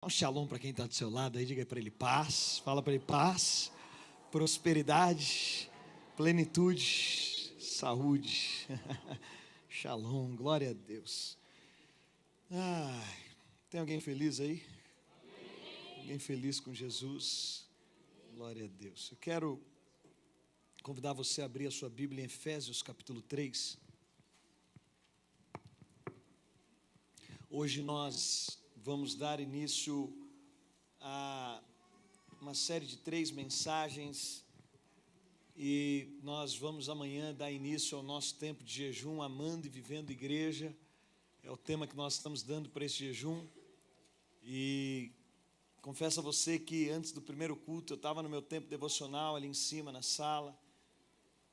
Dá um shalom para quem está do seu lado aí, diga para ele paz, fala para ele paz, prosperidade, plenitude, saúde, shalom, glória a Deus. Tem alguém feliz aí? Alguém feliz com Jesus? Glória a Deus. Eu quero convidar você a abrir a sua Bíblia em Efésios capítulo 3. Hoje nós vamos dar início a uma série de 3 mensagens e nós vamos amanhã dar início ao nosso tempo de jejum, amando e vivendo igreja. É o tema que nós estamos dando para esse jejum. E confesso a você que antes do primeiro culto eu estava no meu tempo devocional ali em cima na sala.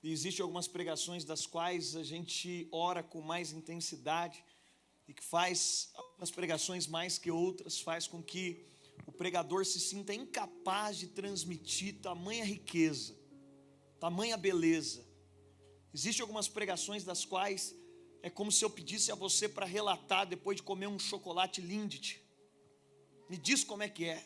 E existem algumas pregações das quais a gente ora com mais intensidade e que faz algumas pregações mais que outras, faz com que o pregador se sinta incapaz de transmitir tamanha riqueza, tamanha beleza. Existem algumas pregações das quais é como se eu pedisse a você para relatar depois de comer um chocolate Lindt. Me diz como é que é.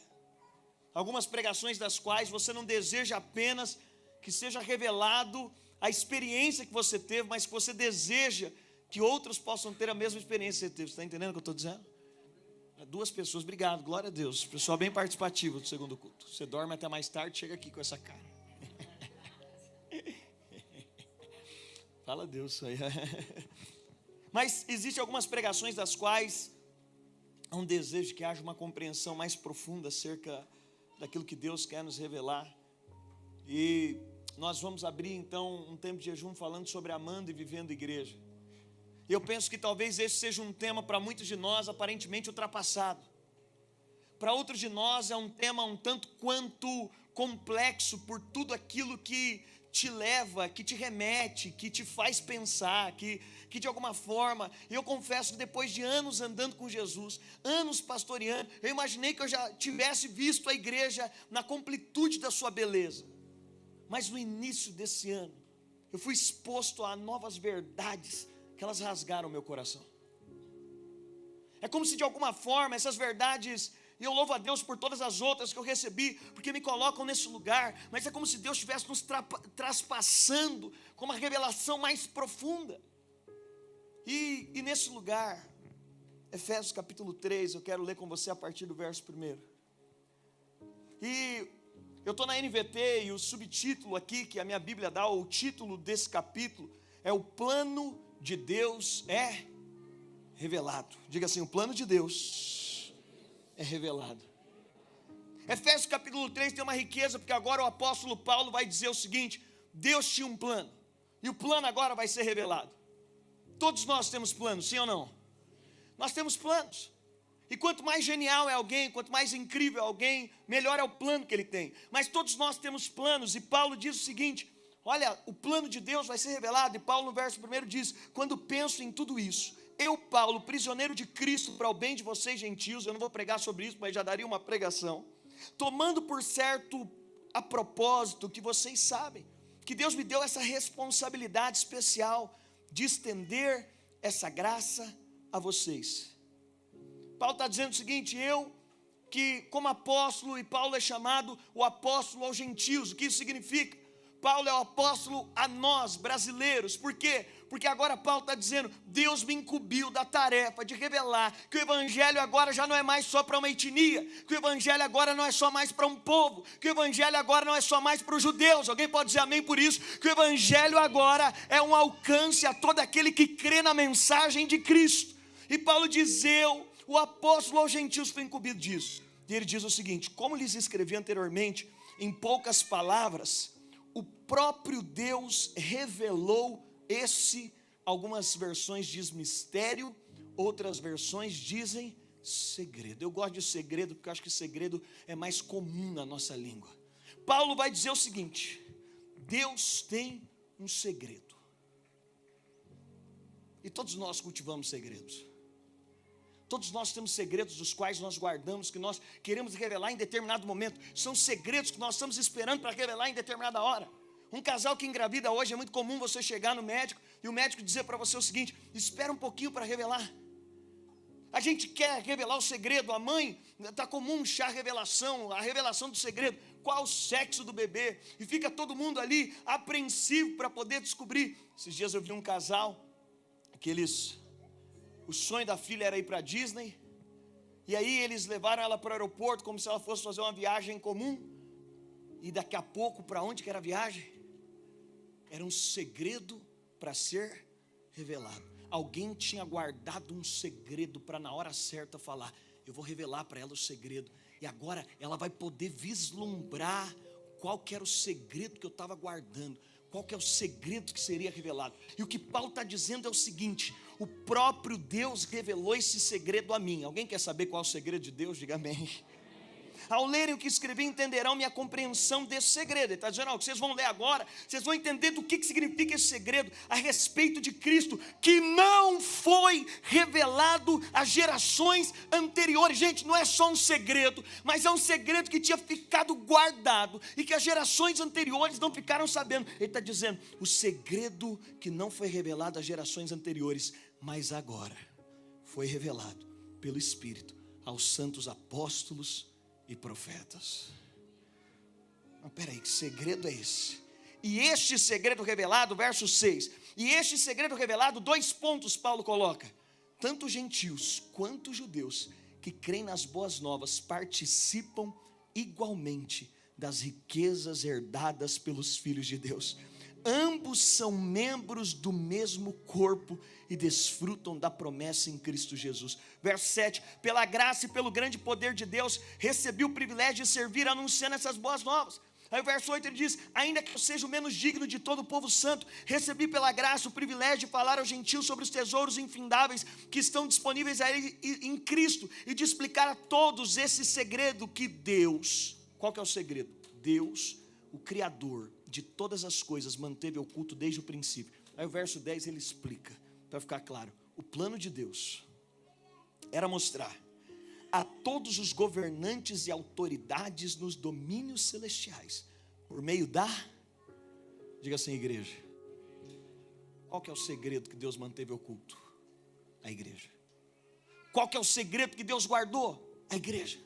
Algumas pregações das quais você não deseja apenas que seja revelado a experiência que você teve, mas que você deseja que outros possam ter a mesma experiência que você teve. Você está entendendo o que eu estou dizendo? 2 pessoas, obrigado, glória a Deus. Pessoal bem participativo do segundo culto. Você dorme até mais tarde, chega aqui com essa cara. Fala a Deus isso aí. Mas existem algumas pregações das quais há um desejo de que haja uma compreensão mais profunda acerca daquilo que Deus quer nos revelar. E nós vamos abrir então um tempo de jejum falando sobre amando e vivendo igreja. Eu penso que talvez esse seja um tema para muitos de nós aparentemente ultrapassado. Para outros de nós é um tema um tanto quanto complexo por tudo aquilo que te leva, que te remete, que te faz pensar, que de alguma forma, eu confesso que depois de anos andando com Jesus, anos pastoreando, eu imaginei que eu já tivesse visto a igreja na completude da sua beleza. Mas no início desse ano, eu fui exposto a novas verdades que elas rasgaram o meu coração. É como se de alguma forma essas verdades, e eu louvo a Deus por todas as outras que eu recebi, porque me colocam nesse lugar, mas é como se Deus estivesse nos traspassando com uma revelação mais profunda. E nesse lugar, Efésios capítulo 3, eu quero ler com você a partir do verso 1. E eu estou na NVT e o subtítulo aqui que a minha Bíblia dá, o título desse capítulo, é o plano de Deus é revelado. Diga assim, o plano de Deus é revelado. Efésios capítulo 3 tem uma riqueza, porque agora o apóstolo Paulo vai dizer o seguinte: Deus tinha um plano, e o plano agora vai ser revelado. Todos nós temos planos, sim ou não? Nós temos planos. E quanto mais genial é alguém, quanto mais incrível é alguém, melhor é o plano que ele tem. Mas todos nós temos planos, e Paulo diz o seguinte: olha, o plano de Deus vai ser revelado. E Paulo no verso 1 diz: quando penso em tudo isso, eu, Paulo, prisioneiro de Cristo para o bem de vocês gentios, eu não vou pregar sobre isso, mas já daria uma pregação, tomando por certo a propósito que vocês sabem, que Deus me deu essa responsabilidade especial de estender essa graça a vocês. Paulo está dizendo o seguinte: eu que como apóstolo, e Paulo é chamado o apóstolo aos gentios. O que isso significa? Paulo é o apóstolo a nós, brasileiros. Por quê? Porque agora Paulo está dizendo: Deus me incumbiu da tarefa de revelar que o evangelho agora já não é mais só para uma etnia, que o evangelho agora não é só mais para um povo, que o evangelho agora não é só mais para os judeus. Alguém pode dizer amém por isso? Que o evangelho agora é um alcance a todo aquele que crê na mensagem de Cristo. E Paulo diz: eu, o apóstolo aos gentios, fui incumbido disso. E ele diz o seguinte: como lhes escrevi anteriormente, em poucas palavras, o próprio Deus revelou esse, algumas versões diz mistério, outras versões dizem segredo. Eu gosto de segredo porque eu acho que segredo é mais comum na nossa língua. Paulo vai dizer o seguinte: Deus tem um segredo. E todos nós cultivamos segredos. Todos nós temos segredos dos quais nós guardamos, que nós queremos revelar em determinado momento. São segredos que nós estamos esperando para revelar em determinada hora. Um casal que engravida hoje, é muito comum você chegar no médico e o médico dizer para você o seguinte: espera um pouquinho para revelar. A gente quer revelar o segredo. A mãe, está comum um chá revelação, a revelação do segredo. Qual o sexo do bebê? E fica todo mundo ali apreensivo para poder descobrir. Esses dias eu vi um casal, o sonho da filha era ir para a Disney. E aí eles levaram ela para o aeroporto como se ela fosse fazer uma viagem comum. E daqui a pouco, para onde que era a viagem? Era um segredo para ser revelado. Alguém tinha guardado um segredo para na hora certa falar: eu vou revelar para ela o segredo. E agora ela vai poder vislumbrar qual que era o segredo que eu estava guardando. Qual que é o segredo que seria revelado. E o que Paulo está dizendo é o seguinte: o próprio Deus revelou esse segredo a mim. Alguém quer saber qual é o segredo de Deus? Diga amém. Ao lerem o que escrevi, entenderão minha compreensão desse segredo. Ele está dizendo: que vocês vão ler agora, vocês vão entender do que significa esse segredo a respeito de Cristo, que não foi revelado às gerações anteriores. Gente, não é só um segredo, mas é um segredo que tinha ficado guardado e que as gerações anteriores não ficaram sabendo. Ele está dizendo: o segredo que não foi revelado às gerações anteriores, mas agora foi revelado pelo Espírito aos santos apóstolos e profetas. Mas peraí, que segredo é esse? E este segredo revelado, verso 6. E este segredo revelado, 2 pontos Paulo coloca: tanto gentios quanto judeus que creem nas boas novas participam igualmente das riquezas herdadas pelos filhos de Deus. Ambos são membros do mesmo corpo e desfrutam da promessa em Cristo Jesus. Verso 7, pela graça e pelo grande poder de Deus, recebi o privilégio de servir anunciando essas boas novas. Aí o verso 8 ele diz: ainda que eu seja o menos digno de todo o povo santo, recebi pela graça o privilégio de falar aos gentios sobre os tesouros infindáveis que estão disponíveis a ele em Cristo, e de explicar a todos esse segredo que Deus, qual que é o segredo? Deus, o Criador de todas as coisas, manteve oculto desde o princípio. Aí o verso 10 ele explica, para ficar claro: o plano de Deus era mostrar a todos os governantes e autoridades nos domínios celestiais, por meio da, diga assim, igreja. Qual que é o segredo que Deus manteve oculto? A igreja. Qual que é o segredo que Deus guardou? A igreja.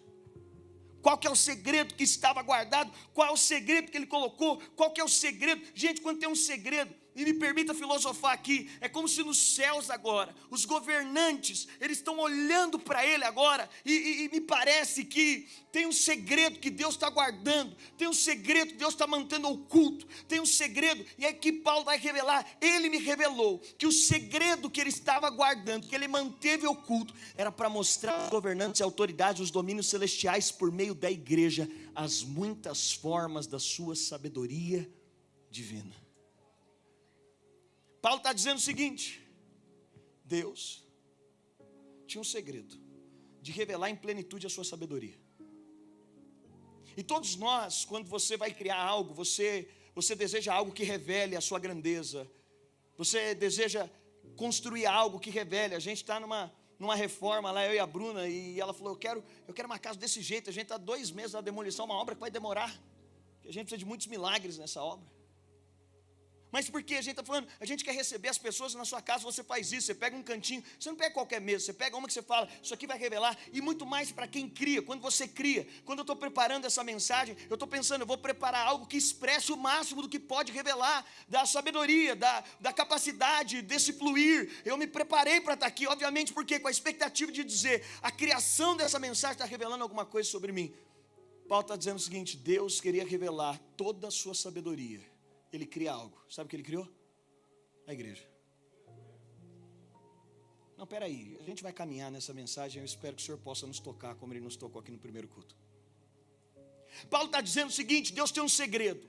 Qual que é o segredo que estava guardado? Qual é o segredo que ele colocou? Qual que é o segredo? Gente, quando tem um segredo, e me permita filosofar aqui, é como se nos céus agora, os governantes, eles estão olhando para ele agora, e me parece que tem um segredo que Deus está guardando, tem um segredo que Deus está mantendo oculto, tem um segredo, e é que Paulo vai revelar. Ele me revelou que o segredo que ele estava guardando, que ele manteve oculto, era para mostrar aos governantes e autoridades, os domínios celestiais, por meio da igreja, as muitas formas da sua sabedoria divina. Paulo está dizendo o seguinte: Deus tinha um segredo de revelar em plenitude a sua sabedoria. E todos nós, quando você vai criar algo, você deseja algo que revele a sua grandeza, você deseja construir algo que revele. A gente está numa reforma lá, eu e a Bruna, e ela falou: eu quero uma casa desse jeito. A gente está 2 meses na demolição, uma obra que vai demorar, que a gente precisa de muitos milagres nessa obra. Mas por que a gente está falando? A gente quer receber as pessoas na sua casa. Você faz isso, você pega um cantinho, você não pega qualquer mesa, você pega uma que você fala: isso aqui vai revelar. E muito mais para quem cria. Quando você cria, quando eu estou preparando essa mensagem, eu estou pensando: eu vou preparar algo que expresse o máximo do que pode revelar, da sabedoria, da capacidade desse fluir. Eu me preparei para estar aqui, obviamente, porque com a expectativa de dizer: a criação dessa mensagem está revelando alguma coisa sobre mim. Paulo está dizendo o seguinte: Deus queria revelar toda a sua sabedoria. Ele cria algo. Sabe o que ele criou? A igreja. Não, peraí, a gente vai caminhar nessa mensagem. Eu espero que o Senhor possa nos tocar como Ele nos tocou aqui no primeiro culto. Paulo está dizendo o seguinte: Deus tem um segredo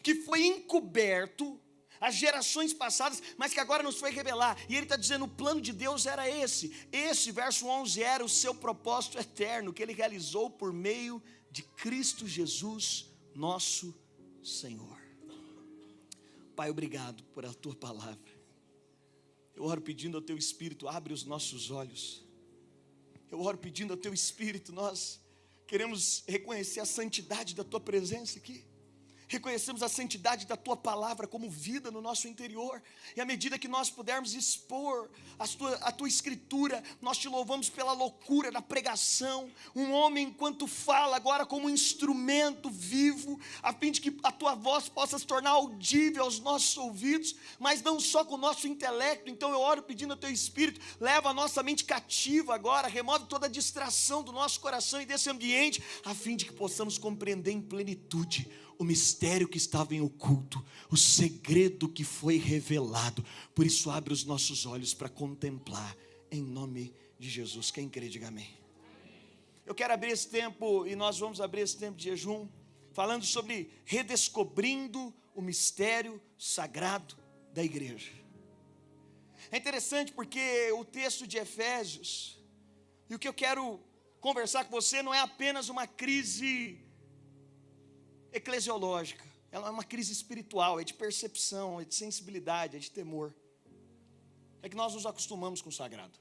que foi encoberto às gerações passadas, mas que agora nos foi revelar. E ele está dizendo: o plano de Deus era esse, verso 11, era o seu propósito eterno, que Ele realizou por meio de Cristo Jesus, nosso Senhor. Pai, obrigado por a Tua palavra. Eu oro pedindo ao Teu Espírito: abre os nossos olhos. Eu oro pedindo ao Teu Espírito, nós queremos reconhecer a santidade da Tua presença aqui. reconhecemos a santidade da Tua palavra como vida no nosso interior, e à medida que nós pudermos expor a Tua Escritura, nós Te louvamos pela loucura da pregação, um homem enquanto fala agora como um instrumento vivo, a fim de que a Tua voz possa se tornar audível aos nossos ouvidos, mas não só com o nosso intelecto. Então eu oro pedindo ao Teu Espírito, leva a nossa mente cativa agora, remove toda a distração do nosso coração e desse ambiente, a fim de que possamos compreender em plenitude o mistério que estava em oculto, o segredo que foi revelado. Por isso abre os nossos olhos para contemplar, em nome de Jesus. Quem crê, diga amém. Eu quero abrir esse tempo, e nós vamos abrir esse tempo de jejum, falando sobre redescobrindo o mistério sagrado da igreja. É interessante porque o texto de Efésios, e o que eu quero conversar com você não é apenas uma crise eclesiológica, ela é uma crise espiritual, é de percepção, é de sensibilidade, é de temor. É que nós nos acostumamos com o sagrado.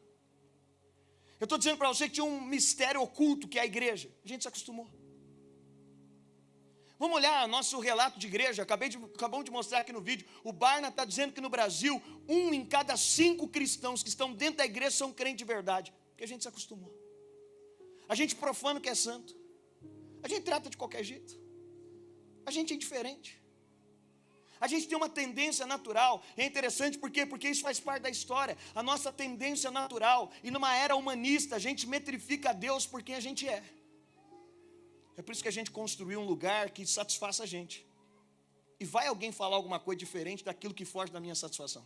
Eu estou dizendo para você que tinha um mistério oculto que é a igreja, a gente se acostumou. Vamos olhar nosso relato de igreja, acabamos de mostrar aqui no vídeo. O Barna está dizendo que no Brasil, 1 em cada 5 cristãos que estão dentro da igreja são crentes de verdade, porque a gente se acostumou. A gente profana o que é santo, a gente trata de qualquer jeito. A gente é indiferente. A gente tem uma tendência natural. É interessante porque isso faz parte da história. A nossa tendência natural. E numa era humanista, a gente metrifica a Deus por quem a gente é. É por isso que a gente construiu um lugar que satisfaça a gente. E vai alguém falar alguma coisa diferente daquilo que foge da minha satisfação.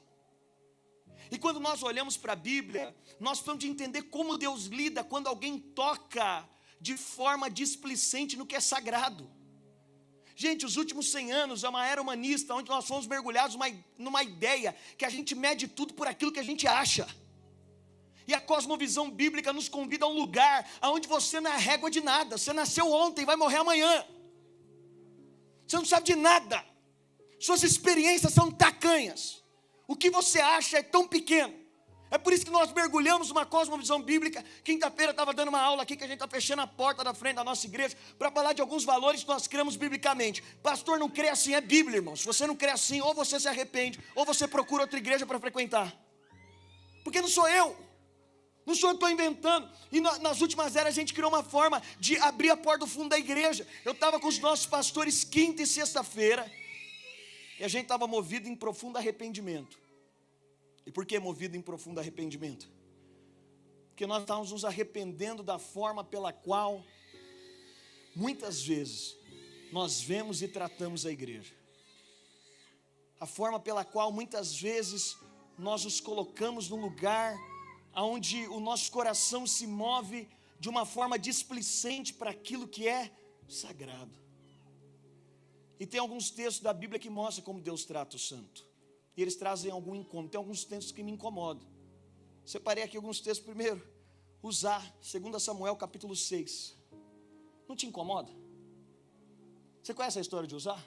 E quando nós olhamos para a Bíblia, nós precisamos de entender como Deus lida quando alguém toca de forma displicente no que é sagrado. Gente, os últimos 100 anos é uma era humanista, onde nós fomos mergulhados numa ideia que a gente mede tudo por aquilo que a gente acha. E a cosmovisão bíblica nos convida a um lugar onde você não é régua de nada. Você nasceu ontem e vai morrer amanhã. Você não sabe de nada. Suas experiências são tacanhas. O que você acha é tão pequeno. É por isso que nós mergulhamos numa cosmovisão bíblica. Quinta-feira eu estava dando uma aula aqui, que a gente está fechando a porta da frente da nossa igreja, para falar de alguns valores que nós cremos biblicamente. Pastor, não crê assim, é Bíblia, irmão. Se você não crê assim, ou você se arrepende, ou você procura outra igreja para frequentar. Porque não sou eu. Não sou eu que estou inventando. E nas últimas eras a gente criou uma forma de abrir a porta do fundo da igreja. Eu estava com os nossos pastores quinta e sexta-feira, e a gente estava movido em profundo arrependimento. E por que movido em profundo arrependimento? Porque nós estávamos nos arrependendo da forma pela qual, muitas vezes, nós vemos e tratamos a igreja. A forma pela qual, muitas vezes, nós nos colocamos num lugar onde o nosso coração se move de uma forma displicente para aquilo que é sagrado. E tem alguns textos da Bíblia que mostram como Deus trata o santo. E eles trazem algum incômodo. Tem alguns textos que me incomodam. Separei aqui alguns textos. Primeiro, Uzá, 2 Samuel capítulo 6. Não te incomoda? Você conhece a história de Uzá?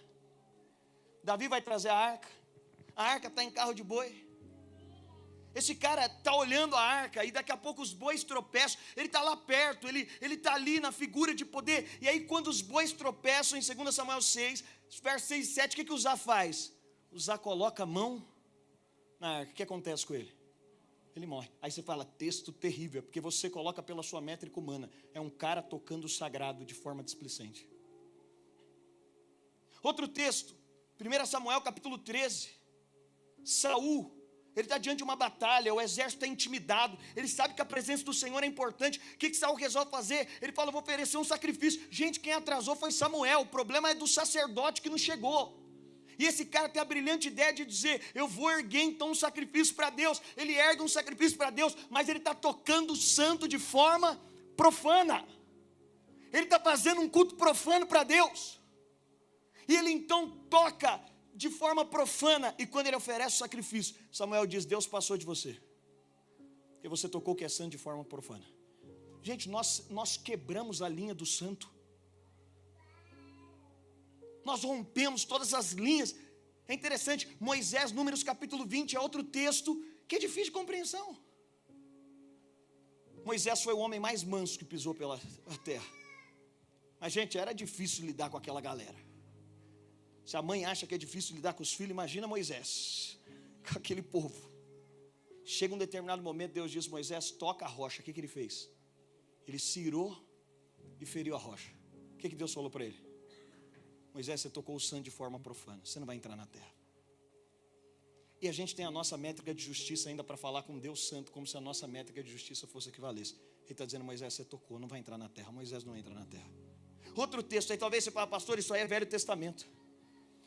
Davi vai trazer a arca está em carro de boi. Esse cara está olhando a arca e daqui a pouco os bois tropeçam. Ele está lá perto, ele está ali na figura de poder. E aí quando os bois tropeçam em 2 Samuel 6, versos 6 e 7, o que Uzá faz? Uzá coloca a mão na arca. O que acontece com ele? Ele morre. Aí você fala, texto terrível, porque você coloca pela sua métrica humana. É um cara tocando o sagrado de forma displicente. Outro texto, 1 Samuel capítulo 13. Saul, ele está diante de uma batalha, o exército está intimidado, ele sabe que a presença do Senhor é importante. O que Saul resolve fazer? Ele fala, vou oferecer um sacrifício. Gente, quem atrasou foi Samuel, o problema é do sacerdote que não chegou. E esse cara tem a brilhante ideia de dizer, eu vou erguer então um sacrifício para Deus. Ele ergue um sacrifício para Deus, mas ele está tocando o santo de forma profana. Ele está fazendo um culto profano para Deus. E ele então toca de forma profana, e quando ele oferece o sacrifício, Samuel diz, Deus passou de você, porque você tocou o que é santo de forma profana. Gente, nós quebramos a linha do santo. Nós rompemos todas as linhas. É interessante, Moisés, Números capítulo 20, é outro texto que é difícil de compreensão. Moisés foi o homem mais manso que pisou pela terra. Mas, gente, era difícil lidar com aquela galera. Se a mãe acha que é difícil lidar com os filhos, imagina Moisés, com aquele povo. Chega um determinado momento, Deus diz: Moisés, toca a rocha. O que ele fez? Ele se irou e feriu a rocha. O que Deus falou para ele? Moisés, você tocou o santo de forma profana, você não vai entrar na terra. E a gente tem a nossa métrica de justiça ainda para falar com Deus santo, como se a nossa métrica de justiça fosse equivalesse. Ele está dizendo: Moisés, você tocou, não vai entrar na terra. Moisés não entra na terra. Outro texto aí, talvez você fale: pastor, isso aí é Velho Testamento.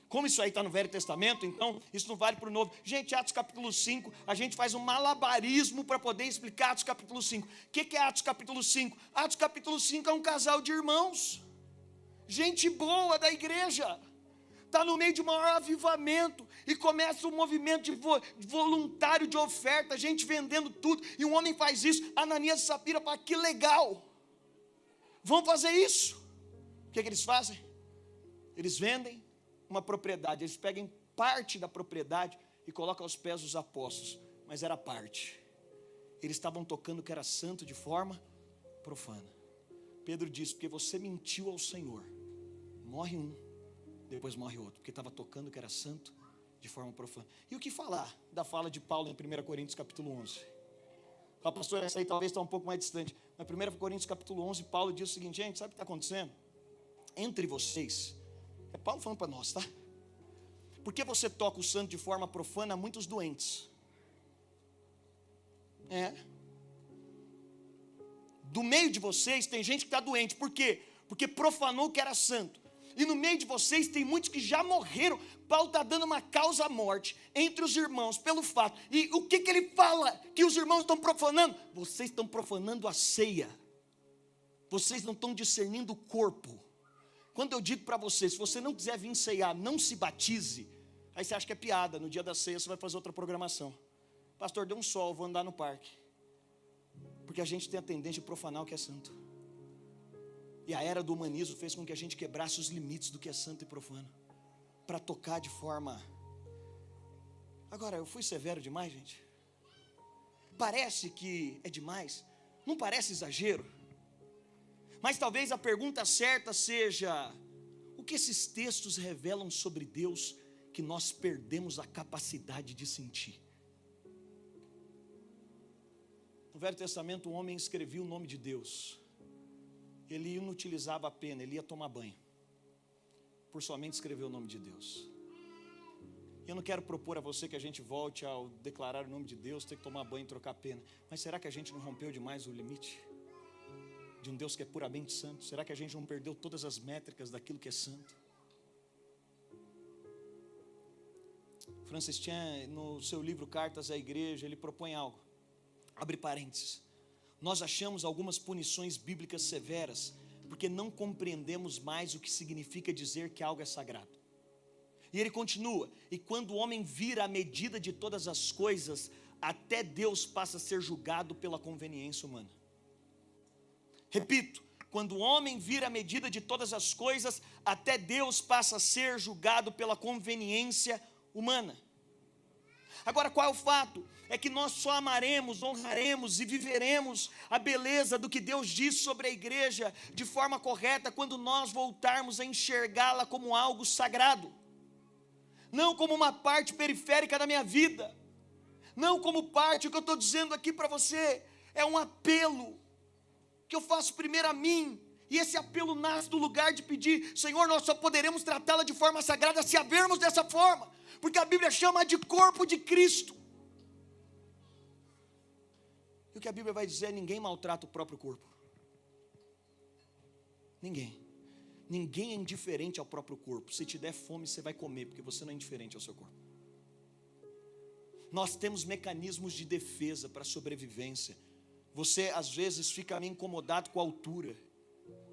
Como isso aí está no Velho Testamento, então isso não vale para o Novo. Gente, Atos capítulo 5, a gente faz um malabarismo para poder explicar Atos capítulo 5. O que é Atos capítulo 5? Atos capítulo 5 é um casal de irmãos, gente boa da igreja, está no meio de um maior avivamento, e começa um movimento de voluntário de oferta, gente vendendo tudo, e um homem faz isso. Ananias e Safira falam: que legal, vamos fazer isso. O que eles fazem? Eles vendem uma propriedade, eles pegam parte da propriedade e colocam aos pés dos apóstolos, mas era parte. Eles estavam tocando que era santo de forma profana. Pedro disse: porque você mentiu ao Senhor, morre um, depois morre outro, porque estava tocando que era santo de forma profana. E o que falar da fala de Paulo em 1 Coríntios capítulo 11? O pastor, essa aí talvez está um pouco mais distante, mas 1 Coríntios capítulo 11, Paulo diz o seguinte: gente, sabe o que está acontecendo? Entre vocês, é Paulo falando para nós, tá? Porque você toca o santo de forma profana, há muitos doentes. Do meio de vocês tem gente que está doente. Por quê? Porque profanou o que era santo. E no meio de vocês tem muitos que já morreram. Paulo está dando uma causa à morte entre os irmãos pelo fato. E o que ele fala que os irmãos estão profanando? Vocês estão profanando a ceia. Vocês não estão discernindo o corpo. Quando eu digo para você: se você não quiser vir ceiar, não se batize. Aí você acha que é piada. No dia da ceia você vai fazer outra programação. Pastor, deu um sol, vou andar no parque. Porque a gente tem a tendência de profanar o que é santo. E a era do humanismo fez com que a gente quebrasse os limites do que é santo e profano, para tocar de forma... Agora, eu fui severo demais, gente? Parece que é demais? Não parece exagero? Mas talvez a pergunta certa seja: o que esses textos revelam sobre Deus que nós perdemos a capacidade de sentir? No Velho Testamento, um homem escrevia o nome de Deus. Ele não utilizava a pena, ele ia tomar banho, por somente escrever o nome de Deus. Eu não quero propor a você que a gente volte ao declarar o nome de Deus, ter que tomar banho e trocar pena. Mas será que a gente não rompeu demais o limite de um Deus que é puramente santo? Será que a gente não perdeu todas as métricas daquilo que é santo? Francis Chan, no seu livro Cartas à Igreja, ele propõe algo. Abre parênteses: nós achamos algumas punições bíblicas severas porque não compreendemos mais o que significa dizer que algo é sagrado. E ele continua: e quando o homem vira a medida de todas as coisas, até Deus passa a ser julgado pela conveniência humana. Repito: quando o homem vira a medida de todas as coisas, até Deus passa a ser julgado pela conveniência humana. Agora, qual é o fato? É que nós só amaremos, honraremos e viveremos a beleza do que Deus diz sobre a igreja de forma correta quando nós voltarmos a enxergá-la como algo sagrado, não como uma parte periférica da minha vida, não como parte. O que eu estou dizendo aqui para você é um apelo que eu faço primeiro a mim, e esse apelo nasce do lugar de pedir: Senhor, nós só poderemos tratá-la de forma sagrada se a vermos dessa forma, porque a Bíblia chama de corpo de Cristo. E o que a Bíblia vai dizer é: ninguém maltrata o próprio corpo. Ninguém é indiferente ao próprio corpo. Se te der fome, você vai comer, porque você não é indiferente ao seu corpo. Nós temos mecanismos de defesa para a sobrevivência. Você às vezes fica meio incomodado com a altura,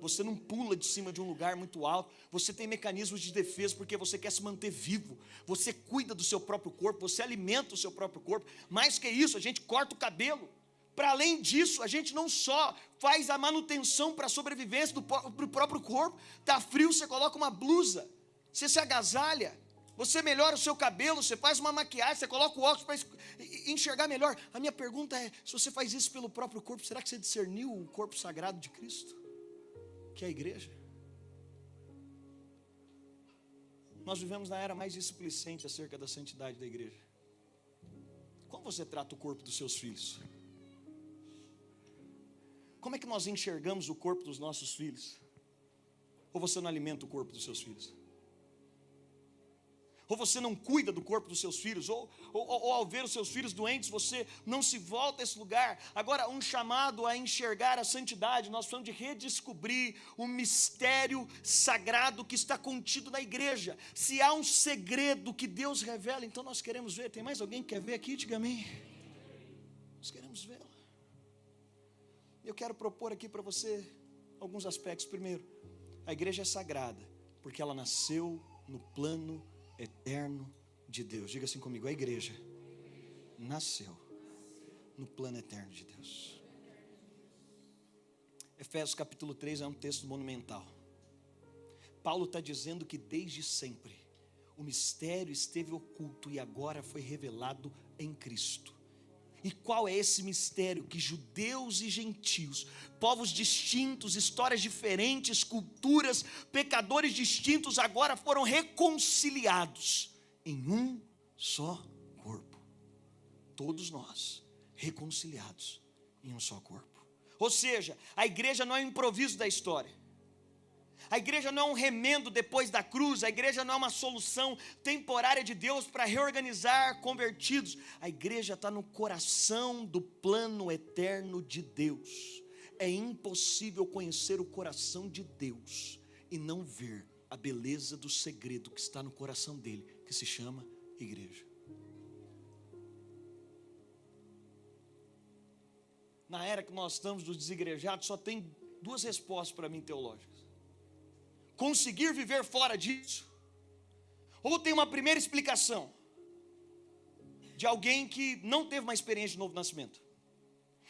você não pula de cima de um lugar muito alto. Você tem mecanismos de defesa porque você quer se manter vivo. Você cuida do seu próprio corpo, você alimenta o seu próprio corpo. Mais que isso, a gente corta o cabelo. Para além disso, a gente não só faz a manutenção para a sobrevivência do próprio corpo. Está frio, você coloca uma blusa, você se agasalha, você melhora o seu cabelo, você faz uma maquiagem, você coloca o óculos para enxergar melhor. A minha pergunta é: se você faz isso pelo próprio corpo, será que você discerniu o corpo sagrado de Cristo, que é a igreja? Nós vivemos na era mais displicente acerca da santidade da igreja. Como você trata o corpo dos seus filhos? Como é que nós enxergamos o corpo dos nossos filhos? Ou você não alimenta o corpo dos seus filhos? Ou você não cuida do corpo dos seus filhos? Ou ao ver os seus filhos doentes, você não se volta a esse lugar? Agora, um chamado a enxergar a santidade. Nós precisamos de redescobrir o mistério sagrado que está contido na igreja. Se há um segredo que Deus revela, então nós queremos ver. Tem mais alguém que quer ver aqui? Diga amém. Nós queremos vê-lo. Eu quero propor aqui para você alguns aspectos. Primeiro, a igreja é sagrada, porque ela nasceu no plano eterno de Deus. Diga assim comigo: a igreja nasceu no plano eterno de Deus. Efésios capítulo 3 é um texto monumental. Paulo está dizendo que desde sempre o mistério esteve oculto e agora foi revelado em Cristo. E qual é esse mistério? Que judeus e gentios, povos distintos, histórias diferentes, culturas, pecadores distintos, agora foram reconciliados em um só corpo. Todos nós reconciliados em um só corpo. Ou seja, a igreja não é um improviso da história. A igreja não é um remendo depois da cruz. A igreja não é uma solução temporária de Deus para reorganizar convertidos. A igreja está no coração do plano eterno de Deus. É impossível conhecer o coração de Deus e não ver a beleza do segredo que está no coração dele, que se chama igreja. Na era que nós estamos dos desigrejados, só tem duas respostas para mim teológicas: conseguir viver fora disso, ou tem uma primeira explicação de alguém que não teve uma experiência de novo nascimento.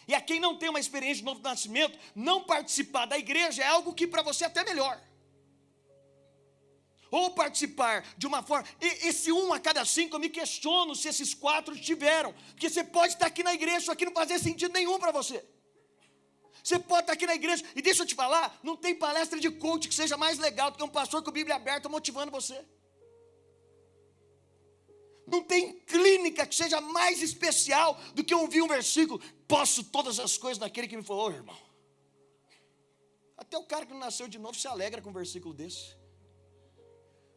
E a quem não tem uma experiência de novo nascimento, não participar da igreja é algo que para você é até melhor. Ou participar de uma forma, esse 1 a cada 5 eu me questiono se esses 4 tiveram, porque você pode estar aqui na igreja, isso aqui não faz sentido nenhum para você. Você pode estar aqui na igreja, e deixa eu te falar, não tem palestra de coach que seja mais legal do que um pastor com a Bíblia aberta motivando você. Não tem clínica que seja mais especial do que ouvir um versículo: posso todas as coisas naquele que me falou. Irmão, até o cara que não nasceu de novo se alegra com um versículo desse.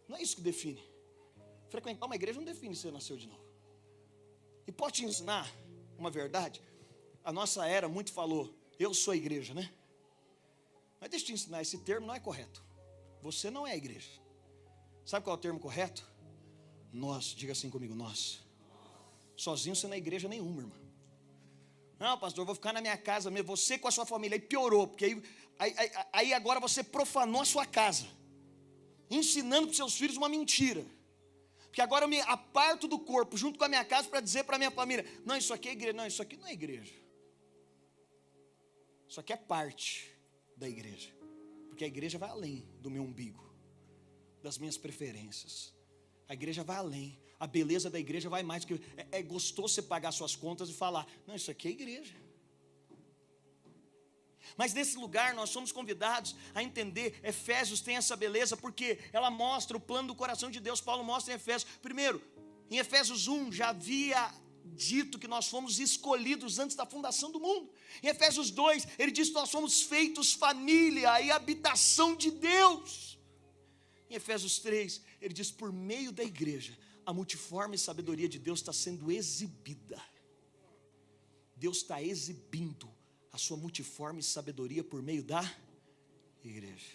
Não é isso que define. Frequentar uma igreja não define se você nasceu de novo. E pode te ensinar uma verdade. A nossa era muito falou: eu sou a igreja, né? Mas deixa eu te ensinar, esse termo não é correto. Você não é a igreja. Sabe qual é o termo correto? Nós. Diga assim comigo: nós. Sozinho você não é igreja nenhuma, irmão. Não, pastor, eu vou ficar na minha casa mesmo. Você com a sua família. Aí piorou, porque aí agora você profanou a sua casa, ensinando para os seus filhos uma mentira. Porque agora eu me aparto do corpo junto com a minha casa para dizer para a minha família: não, isso aqui é igreja. Não, isso aqui não é igreja. Isso aqui é parte da igreja. Porque a igreja vai além do meu umbigo, das minhas preferências. A igreja vai além. A beleza da igreja vai mais. Porque é gostoso você pagar suas contas e falar: não, isso aqui é igreja. Mas nesse lugar nós somos convidados a entender. Efésios tem essa beleza porque ela mostra o plano do coração de Deus. Paulo mostra em Efésios. Primeiro, em Efésios 1 já havia dito que nós fomos escolhidos antes da fundação do mundo. Em Efésios 2 ele diz que nós fomos feitos família e habitação de Deus. Em Efésios 3 ele diz: por meio da igreja a multiforme sabedoria de Deus está sendo exibida. Deus está exibindo a sua multiforme sabedoria por meio da igreja.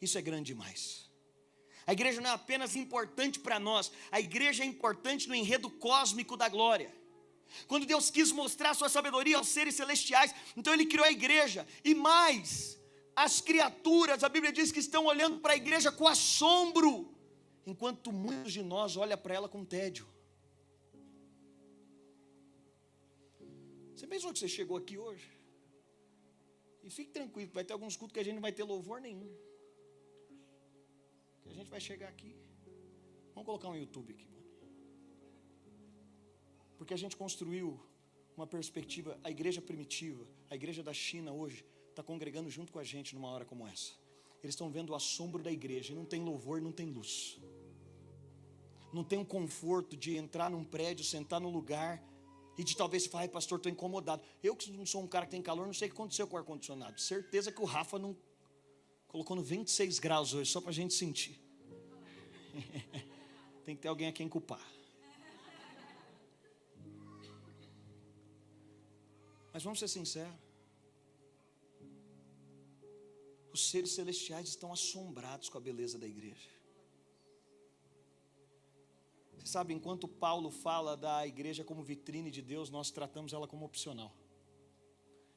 Isso é grande demais. A igreja não é apenas importante para nós, a igreja é importante no enredo cósmico da glória. Quando Deus quis mostrar sua sabedoria aos seres celestiais, então ele criou a igreja. E mais, as criaturas, a Bíblia diz que estão olhando para a igreja com assombro, enquanto muitos de nós olham para ela com tédio. Você pensou que você chegou aqui hoje? E fique tranquilo, vai ter alguns cultos que a gente não vai ter louvor nenhum. Que a gente vai chegar aqui. Vamos colocar um YouTube aqui, mano. Porque a gente construiu uma perspectiva. A igreja primitiva, a igreja da China hoje está congregando junto com a gente numa hora como essa. Eles estão vendo o assombro da igreja. E não tem louvor, não tem luz. não tem um conforto de entrar num prédio, sentar num lugar e de talvez falar, pastor, estou incomodado. Eu que não sou um cara que tem calor, não sei o que aconteceu com o ar-condicionado. Certeza que o Rafa não colocou no 26 graus hoje, só para a gente sentir. Tem que ter alguém a quem culpar. Mas vamos ser sinceros. Os seres celestiais estão assombrados com a beleza da igreja. Você sabe, enquanto Paulo fala da igreja como vitrine de Deus, nós tratamos ela como opcional.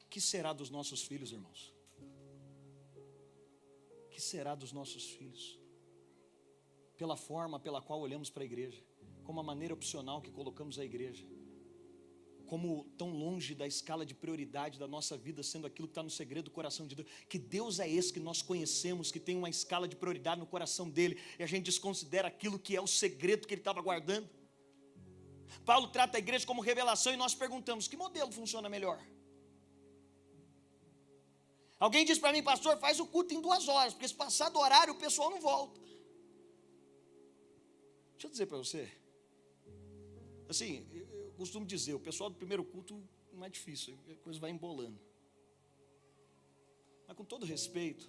O que será dos nossos filhos, irmãos? O que será dos nossos filhos? Pela forma pela qual olhamos para a igreja, como a maneira opcional que colocamos a igreja, como tão longe da escala de prioridade da nossa vida, sendo aquilo que está no segredo do coração de Deus. Que Deus é esse que nós conhecemos, que tem uma escala de prioridade no coração dele, e a gente desconsidera aquilo que é o segredo que ele estava guardando. Paulo trata a igreja como revelação, e nós perguntamos, que modelo funciona melhor? Alguém diz para mim, pastor, faz o culto em 2 horas, porque se passar do horário o pessoal não volta. Deixa eu dizer para você, assim, eu costumo dizer, o pessoal do primeiro culto não é difícil, a coisa vai embolando. Mas com todo respeito,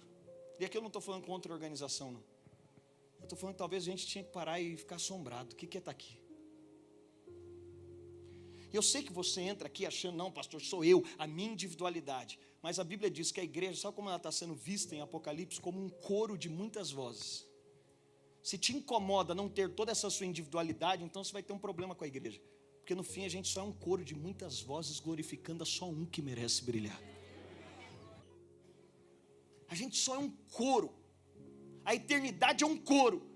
e aqui eu não estou falando contra a organização, não. Eu estou falando que talvez a gente tinha que parar e ficar assombrado. O que é estar aqui? E eu sei que você entra aqui achando, não, pastor, sou eu, a minha individualidade. Mas a Bíblia diz que a igreja, sabe como ela está sendo vista em Apocalipse? Como um coro de muitas vozes. Se te incomoda não ter toda essa sua individualidade, então você vai ter um problema com a igreja. Porque no fim a gente só é um coro de muitas vozes glorificando a só um que merece brilhar. A gente só é um coro. A eternidade é um coro.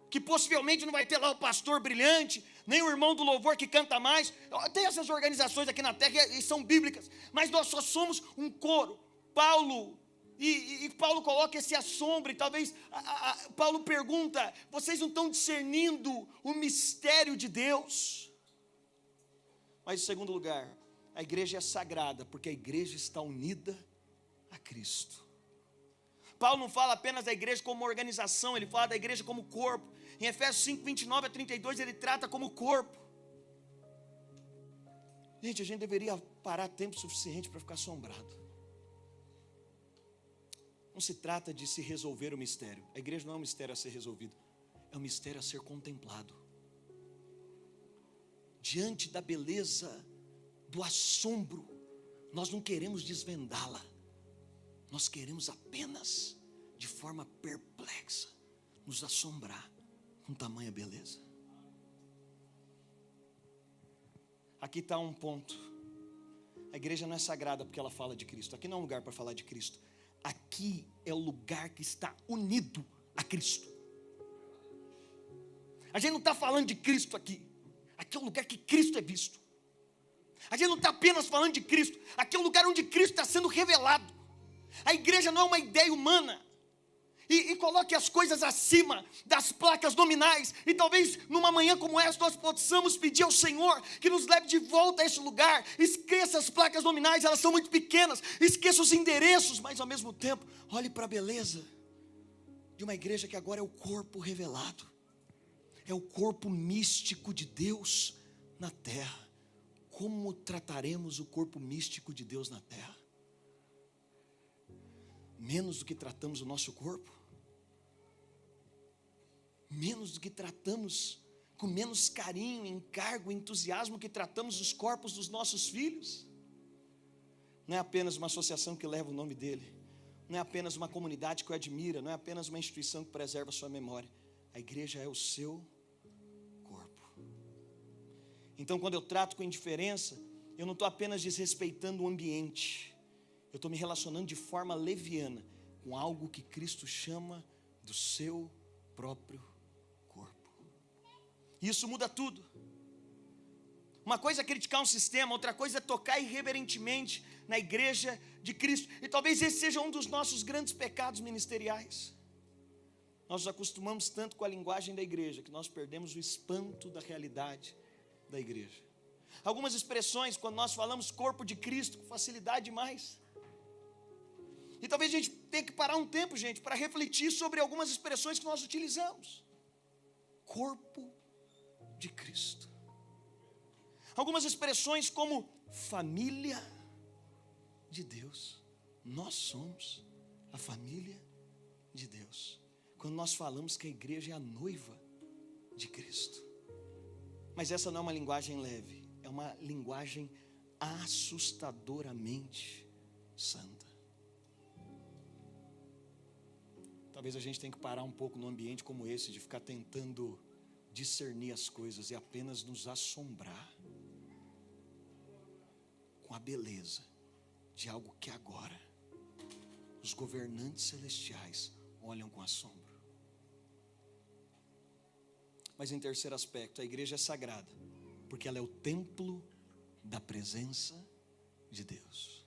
Que possivelmente não vai ter lá o pastor brilhante, nem o irmão do louvor que canta mais. Tem essas organizações aqui na terra e são bíblicas. Mas nós só somos um coro. Paulo coloca esse assombro, e talvez Paulo pergunta, vocês não estão discernindo o mistério de Deus? Mas em segundo lugar, a igreja é sagrada, porque a igreja está unida a Cristo. Paulo não fala apenas da igreja como organização, ele fala da igreja como corpo. Em Efésios 5, 29 a 32, ele trata como corpo. Gente, a gente deveria parar tempo suficiente para ficar assombrado. Não se trata de se resolver o mistério. A igreja não é um mistério a ser resolvido, é um mistério a ser contemplado. Diante da beleza, do assombro, nós não queremos desvendá-la. Nós queremos apenas, de forma perplexa, nos assombrar com tamanha beleza. Aqui está um ponto. A igreja não é sagrada porque ela fala de Cristo. Aqui não é um lugar para falar de Cristo. Aqui é o lugar que está unido a Cristo. A gente não está falando de Cristo aqui. Aqui é o lugar que Cristo é visto. A gente não está apenas falando de Cristo. Aqui é o lugar onde Cristo está sendo revelado. A igreja não é uma ideia humana. E coloque as coisas acima das placas nominais. E talvez numa manhã como essa nós possamos pedir ao Senhor que nos leve de volta a esse lugar. Esqueça as placas nominais, elas são muito pequenas. Esqueça os endereços, mas ao mesmo tempo olhe para a beleza de uma igreja que agora é o corpo revelado. É o corpo místico de Deus na terra. Como trataremos o corpo místico de Deus na terra? Menos do que tratamos o nosso corpo? Menos do que tratamos, com menos carinho, encargo, entusiasmo que tratamos os corpos dos nossos filhos? Não é apenas uma associação que leva o nome dele, não é apenas uma comunidade que o admira, não é apenas uma instituição que preserva a sua memória. A igreja é o seu corpo. Então, quando eu trato com indiferença, eu não estou apenas desrespeitando o ambiente, eu estou me relacionando de forma leviana com algo que Cristo chama do seu próprio corpo. Isso muda tudo. Uma coisa é criticar um sistema, outra coisa é tocar irreverentemente na igreja de Cristo. E talvez esse seja um dos nossos grandes pecados ministeriais. Nós nos acostumamos tanto com a linguagem da igreja que nós perdemos o espanto da realidade da igreja. Algumas expressões, quando nós falamos corpo de Cristo, com facilidade demais. E talvez a gente tenha que parar um tempo, gente, para refletir sobre algumas expressões que nós utilizamos. Corpo de Cristo. Algumas expressões como família de Deus. Nós somos a família de Deus. Quando nós falamos que a igreja é a noiva de Cristo. Mas essa não é uma linguagem leve, é uma linguagem assustadoramente santa. Talvez a gente tenha que parar um pouco num ambiente como esse, de ficar tentando discernir as coisas e apenas nos assombrar com a beleza de algo que agora os governantes celestiais olham com assombro. Mas em terceiro aspecto, a igreja é sagrada, porque ela é o templo da presença de Deus.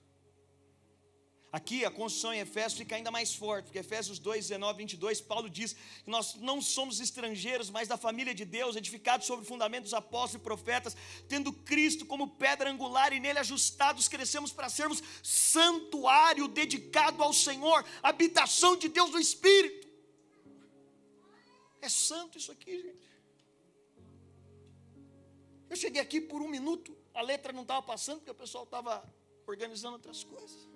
Aqui a construção em Efésios fica ainda mais forte, porque Efésios 2, 19, 22, Paulo diz que nós não somos estrangeiros, mas da família de Deus, edificados sobre o fundamento dos apóstolos e profetas, tendo Cristo como pedra angular e nele ajustados, crescemos para sermos santuário dedicado ao Senhor, habitação de Deus no Espírito. É santo isso aqui, gente. Eu cheguei aqui por um minuto, a letra não estava passando, porque o pessoal estava organizando outras coisas.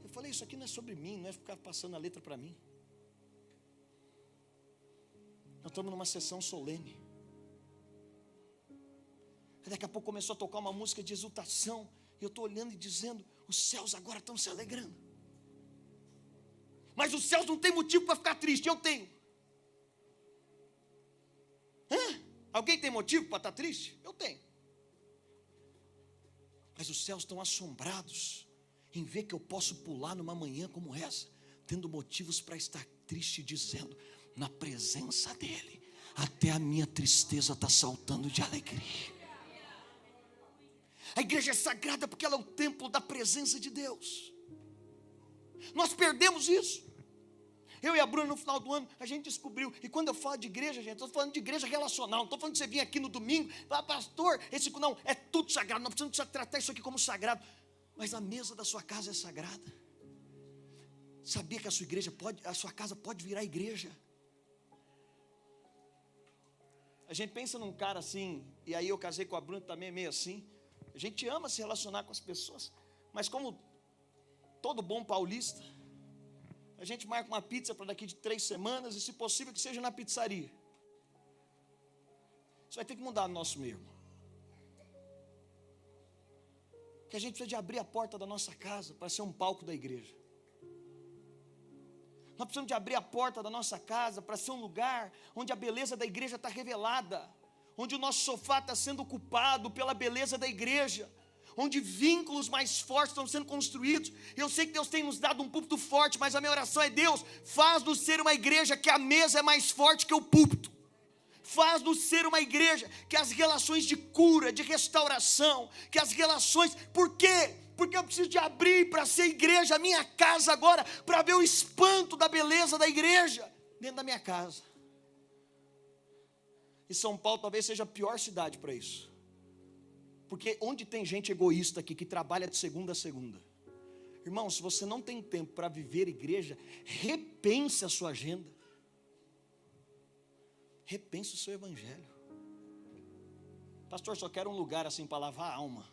Eu falei, isso aqui não é sobre mim, não é ficar passando a letra para mim. Nós estamos numa sessão solene. Daqui a pouco começou a tocar uma música de exultação, e eu estou olhando e dizendo, os céus agora estão se alegrando. Mas os céus não tem motivo para ficar triste, eu tenho. Alguém tem motivo para estar triste? Eu tenho. Mas os céus estão assombrados em ver que eu posso pular numa manhã como essa, tendo motivos para estar triste, dizendo, na presença dEle, até a minha tristeza está saltando de alegria. A igreja é sagrada porque ela é o templo da presença de Deus. Nós perdemos isso. Eu e a Bruna no final do ano, a gente descobriu, e quando eu falo de igreja, gente, estou falando de igreja relacional, não estou falando de você vir aqui no domingo, falar, pastor, não, é tudo sagrado, nós precisamos tratar isso aqui como sagrado, mas a mesa da sua casa é sagrada. Sabia que a sua casa pode virar igreja? A gente pensa num cara assim, e aí eu casei com a Bruna também meio assim, a gente ama se relacionar com as pessoas, mas como todo bom paulista, a gente marca uma pizza para daqui de 3 semanas, e se possível que seja na pizzaria. Isso vai ter que mudar no nosso meio, irmão. Que a gente precisa de abrir a porta da nossa casa para ser um palco da igreja. Nós precisamos de abrir a porta da nossa casa para ser um lugar onde a beleza da igreja está revelada, onde o nosso sofá está sendo ocupado pela beleza da igreja, onde vínculos mais fortes estão sendo construídos. Eu sei que Deus tem nos dado um púlpito forte, mas a minha oração é, Deus, faz-nos ser uma igreja que a mesa é mais forte que o púlpito. Faz-nos ser uma igreja que as relações de cura, de restauração, que as relações, por quê? Porque eu preciso de abrir para ser igreja, a minha casa agora, para ver o espanto da beleza da igreja dentro da minha casa. E São Paulo talvez seja a pior cidade para isso. Porque onde tem gente egoísta aqui, que trabalha de segunda a segunda. Irmão, se você não tem tempo para viver igreja, repense a sua agenda. Repense o seu evangelho. Pastor, só quero um lugar assim para lavar a alma.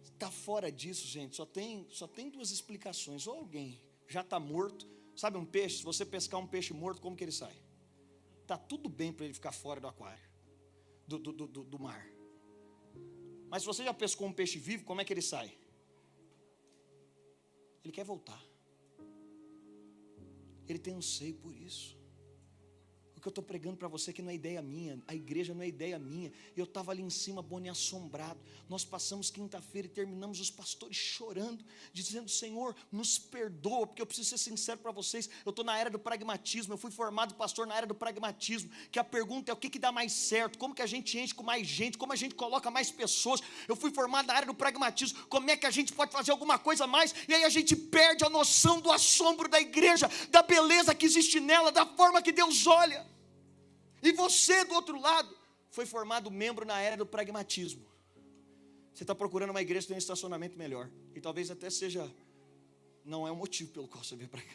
Está fora disso, gente, só tem 2 explicações. Ou alguém já está morto. Sabe um peixe? Se você pescar um peixe morto, como que ele sai? Está tudo bem para ele ficar fora do aquário, do mar. Mas se você já pescou um peixe vivo, como é que ele sai? Ele quer voltar. Ele tem anseio por isso. O que eu estou pregando para você que não é ideia minha, a igreja não é ideia minha. Eu estava ali em cima, Boni, assombrado. Nós passamos quinta-feira e terminamos os pastores chorando, dizendo, Senhor, nos perdoa, porque eu preciso ser sincero para vocês, eu estou na era do pragmatismo, eu fui formado pastor na era do pragmatismo, que a pergunta é o que dá mais certo, como que a gente enche com mais gente, como a gente coloca mais pessoas. Eu fui formado na era do pragmatismo, como é que a gente pode fazer alguma coisa a mais, e aí a gente perde a noção do assombro da igreja, da beleza que existe nela, da forma que Deus olha. E você, do outro lado, foi formado membro na era do pragmatismo. Você está procurando uma igreja que tem um estacionamento melhor. E talvez até seja, não é o motivo pelo qual você veio para cá.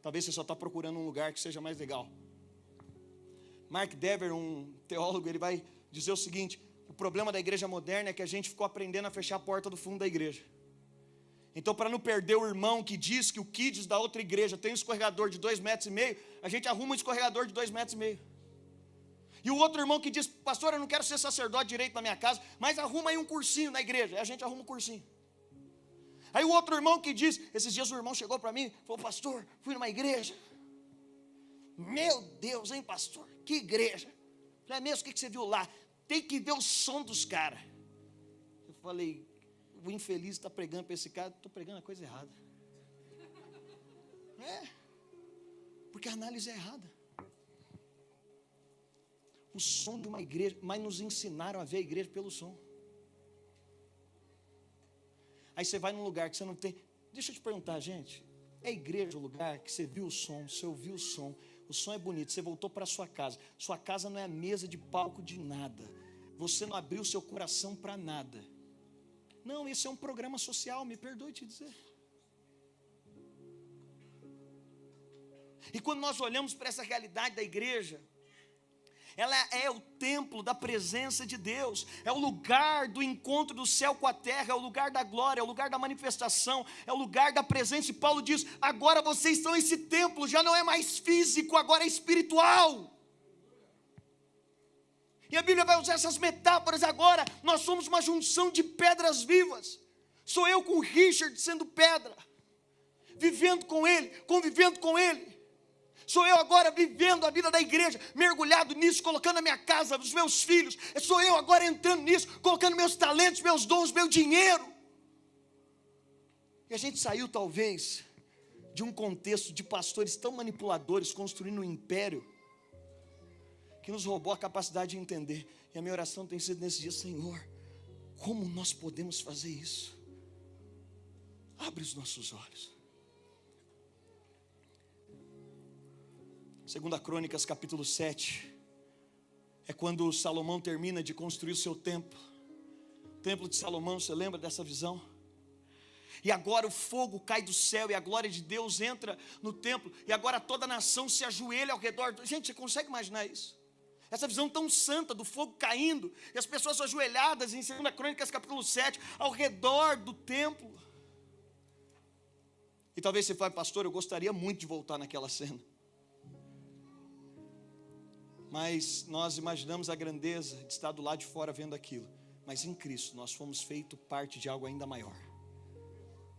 Talvez você só está procurando um lugar que seja mais legal. Mark Dever, um teólogo, ele vai dizer o seguinte: o problema da igreja moderna é que a gente ficou aprendendo a fechar a porta do fundo da igreja. Então, para não perder o irmão que diz que o kids da outra igreja tem um escorregador de 2,5 metros, a gente arruma um escorregador de 2,5 metros. E o outro irmão que diz: pastor, eu não quero ser sacerdote direito na minha casa, mas arruma aí um cursinho na igreja. Aí a gente arruma um cursinho. Aí o outro irmão que diz: esses dias o irmão chegou para mim e falou: pastor, fui numa igreja. Meu Deus, hein, pastor, que igreja. Eu falei: é mesmo, o que você viu lá? Tem que ver o som dos caras. Eu falei: o infeliz está pregando para esse cara, estou pregando a coisa errada. Porque a análise é errada. O som de uma igreja, mas nos ensinaram a ver a igreja pelo som. Aí você vai num lugar que você não tem. Deixa eu te perguntar, gente, é igreja o lugar que você viu o som, você ouviu o som é bonito, você voltou para sua casa não é a mesa de palco de nada, você não abriu seu coração para nada. Não, esse é um programa social, me perdoe te dizer. E quando nós olhamos para essa realidade da igreja, ela é o templo da presença de Deus, é o lugar do encontro do céu com a terra, é o lugar da glória, é o lugar da manifestação, é o lugar da presença. E Paulo diz: agora vocês são esse templo, já não é mais físico, agora é espiritual. E a Bíblia vai usar essas metáforas agora. Nós somos uma junção de pedras vivas. Sou eu com o Richard sendo pedra, vivendo com ele, convivendo com ele. Sou eu agora vivendo a vida da igreja, mergulhado nisso, colocando a minha casa, os meus filhos. Sou eu agora entrando nisso, colocando meus talentos, meus dons, meu dinheiro. E a gente saiu talvez de um contexto de pastores tão manipuladores, construindo um império, que nos roubou a capacidade de entender. E a minha oração tem sido nesse dia: Senhor, como nós podemos fazer isso? Abre os nossos olhos. 2 Crônicas capítulo 7, é quando Salomão termina de construir o seu templo. O templo de Salomão, você lembra dessa visão? E agora o fogo cai do céu e a glória de Deus entra no templo. E agora toda a nação se ajoelha ao redor. Gente, você consegue imaginar isso? Essa visão tão santa do fogo caindo, e as pessoas ajoelhadas em 2 Crônicas capítulo 7, ao redor do templo. E talvez você fale: pastor, eu gostaria muito de voltar naquela cena. Mas nós imaginamos a grandeza de estar do lado de fora vendo aquilo. Mas em Cristo nós fomos feitos parte de algo ainda maior.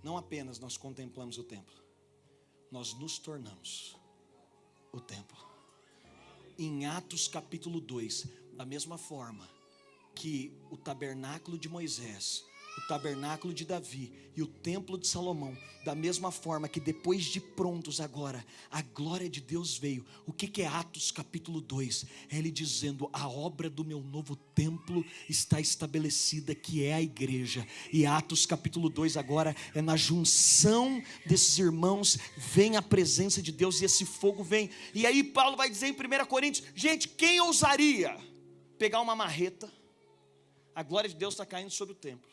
Não apenas nós contemplamos o templo, nós nos tornamos o templo. Em Atos capítulo 2, da mesma forma que o tabernáculo de Moisés, o tabernáculo de Davi e o templo de Salomão, da mesma forma que depois de prontos agora, a glória de Deus veio. O que é Atos capítulo 2? É ele dizendo: a obra do meu novo templo está estabelecida, que é a igreja. E Atos capítulo 2 agora é na junção desses irmãos, vem a presença de Deus e esse fogo vem. E aí Paulo vai dizer em 1 Coríntios: gente, quem ousaria pegar uma marreta? A glória de Deus está caindo sobre o templo.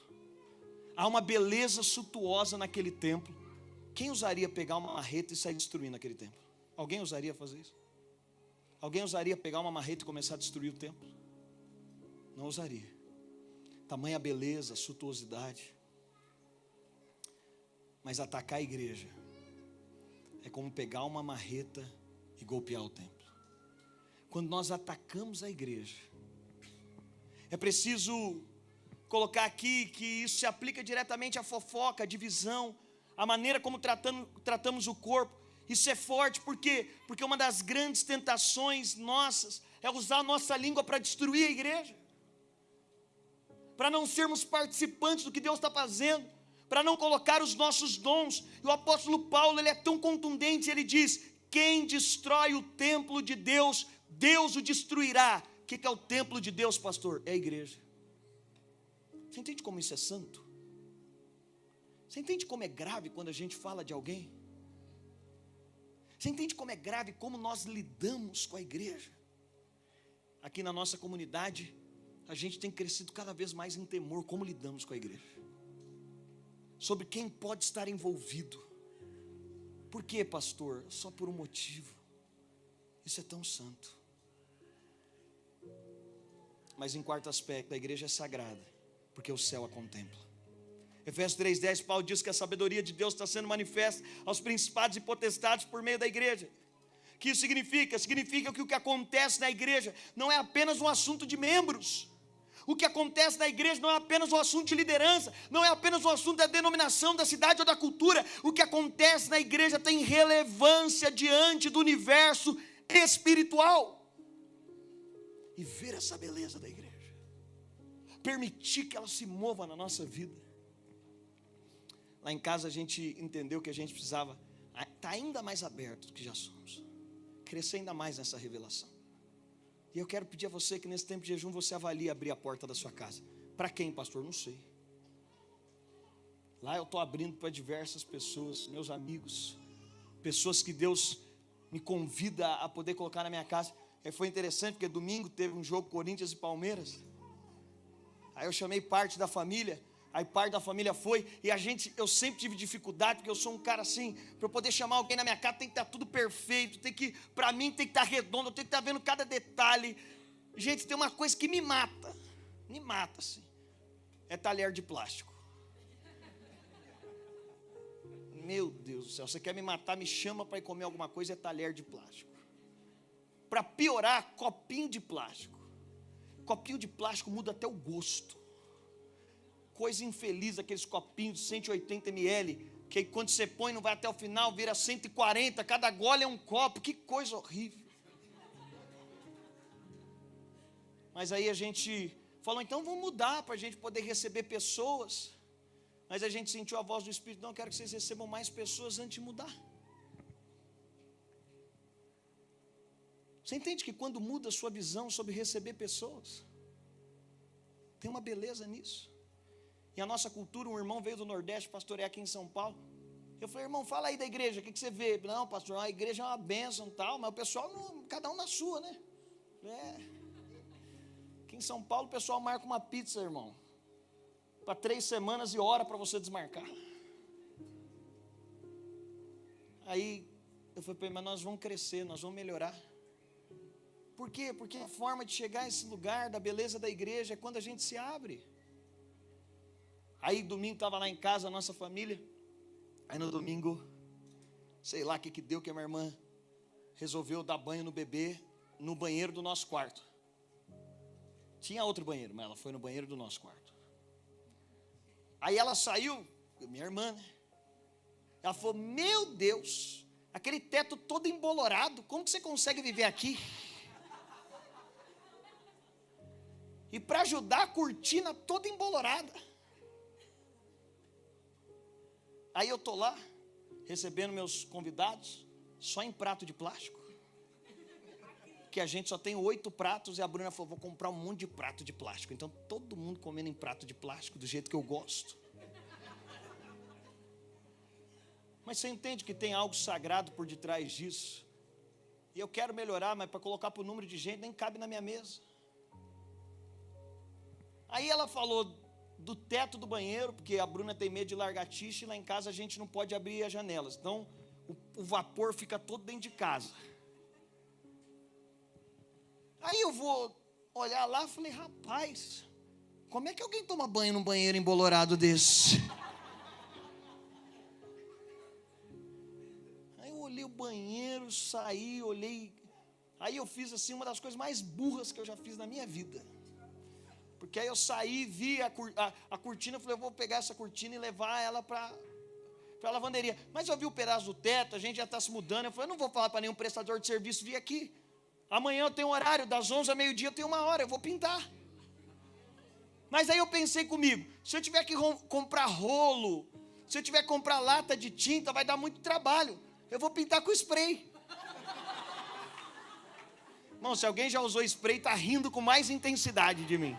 Há uma beleza suntuosa naquele templo. Quem ousaria pegar uma marreta e sair destruindo aquele templo? Alguém ousaria fazer isso? Alguém ousaria pegar uma marreta e começar a destruir o templo? Não ousaria. Tamanha beleza, suntuosidade. Mas atacar a igreja é como pegar uma marreta e golpear o templo. Quando nós atacamos a igreja, é preciso colocar aqui que isso se aplica diretamente à fofoca, à divisão, à maneira como tratamos o corpo. Isso é forte, por quê? Porque uma das grandes tentações nossas é usar a nossa língua para destruir a igreja, para não sermos participantes do que Deus está fazendo, para não colocar os nossos dons. E o apóstolo Paulo, ele é tão contundente, ele diz: quem destrói o templo de Deus, Deus o destruirá. O que é o templo de Deus, pastor? É a igreja. Você entende como isso é santo? Você entende como é grave quando a gente fala de alguém? Você entende como é grave como nós lidamos com a igreja? Aqui na nossa comunidade, a gente tem crescido cada vez mais em temor como lidamos com a igreja, sobre quem pode estar envolvido. Por quê, pastor? Só por um motivo. Isso é tão santo. Mas em quarto aspecto, a igreja é sagrada, porque o céu a contempla. Efésios 3:10, Paulo diz que a sabedoria de Deus está sendo manifesta aos principados e potestades por meio da igreja. O que isso significa? Significa que o que acontece na igreja não é apenas um assunto de membros. O que acontece na igreja não é apenas um assunto de liderança, não é apenas um assunto da denominação, da cidade ou da cultura. O que acontece na igreja tem relevância diante do universo espiritual. E ver essa beleza da igreja, permitir que ela se mova na nossa vida. Lá em casa a gente entendeu que a gente precisava estar ainda mais aberto do que já somos, crescer ainda mais nessa revelação. E eu quero pedir a você que nesse tempo de jejum você avalie abrir a porta da sua casa. Para quem, pastor? Não sei. Lá eu estou abrindo para diversas pessoas, meus amigos, pessoas que Deus me convida a poder colocar na minha casa. Foi interessante porque domingo teve um jogo Corinthians e Palmeiras. Aí eu chamei parte da família. Aí parte da família foi, e eu sempre tive dificuldade, porque eu sou um cara assim, para eu poder chamar alguém na minha casa, tem que estar tudo perfeito, para mim tem que estar redondo, eu tenho que estar vendo cada detalhe. Gente, tem uma coisa que me mata assim, é talher de plástico. Meu Deus do céu, você quer me matar, me chama para ir comer alguma coisa, é talher de plástico. Para piorar, copinho de plástico. Copinho de plástico muda até o gosto. Coisa infeliz, aqueles copinhos de 180 ml, que quando você põe não vai até o final, vira 140, cada gole é um copo, que coisa horrível. Mas aí a gente falou, então vamos mudar para a gente poder receber pessoas. Mas a gente sentiu a voz do Espírito, não, quero que vocês recebam mais pessoas antes de mudar. Você entende que quando muda a sua visão sobre receber pessoas, tem uma beleza nisso. E a nossa cultura, um irmão veio do Nordeste pastorear aqui em São Paulo. Eu falei, irmão, fala aí da igreja, o que você vê? Não, pastor, a igreja é uma bênção e tal, mas o pessoal, cada um na sua, né? Aqui em São Paulo o pessoal marca uma pizza, irmão, para 3 semanas e hora para você desmarcar. Aí eu falei, mas nós vamos crescer, nós vamos melhorar. Por quê? Porque a forma de chegar a esse lugar da beleza da igreja é quando a gente se abre. Aí domingo estava lá em casa a nossa família. Aí no domingo, sei lá o que deu, que a minha irmã resolveu dar banho no bebê no banheiro do nosso quarto. Tinha outro banheiro, mas ela foi no banheiro do nosso quarto. Aí ela saiu, minha irmã, né? Ela falou, meu Deus, aquele teto todo embolorado, como que você consegue viver aqui? E para ajudar, a cortina toda embolorada. Aí eu estou lá, recebendo meus convidados, só em prato de plástico. Que a gente só tem 8 pratos, e a Bruna falou, vou comprar um monte de prato de plástico. Então todo mundo comendo em prato de plástico, do jeito que eu gosto. Mas você entende que tem algo sagrado por detrás disso? E eu quero melhorar, mas para colocar para o número de gente, nem cabe na minha mesa. Aí ela falou do teto do banheiro, porque a Bruna tem medo de lagartixa, e lá em casa a gente não pode abrir as janelas, então o vapor fica todo dentro de casa. Aí eu vou olhar lá e falei, rapaz, como é que alguém toma banho num banheiro embolorado desse? Aí eu olhei o banheiro, saí, olhei, aí eu fiz assim uma das coisas mais burras que eu já fiz na minha vida. Porque aí eu saí, vi a cortina, eu falei, eu vou pegar essa cortina e levar ela para a lavanderia. Mas eu vi o pedaço do teto, a gente já está se mudando. Eu falei, eu não vou falar para nenhum prestador de serviço vir aqui. Amanhã eu tenho um horário, das 11 a meio-dia eu tenho 1 hora, eu vou pintar. Mas aí eu pensei comigo, se eu tiver que comprar rolo, se eu tiver que comprar lata de tinta, vai dar muito trabalho. Eu vou pintar com spray. Irmão, se alguém já usou spray, está rindo com mais intensidade de mim.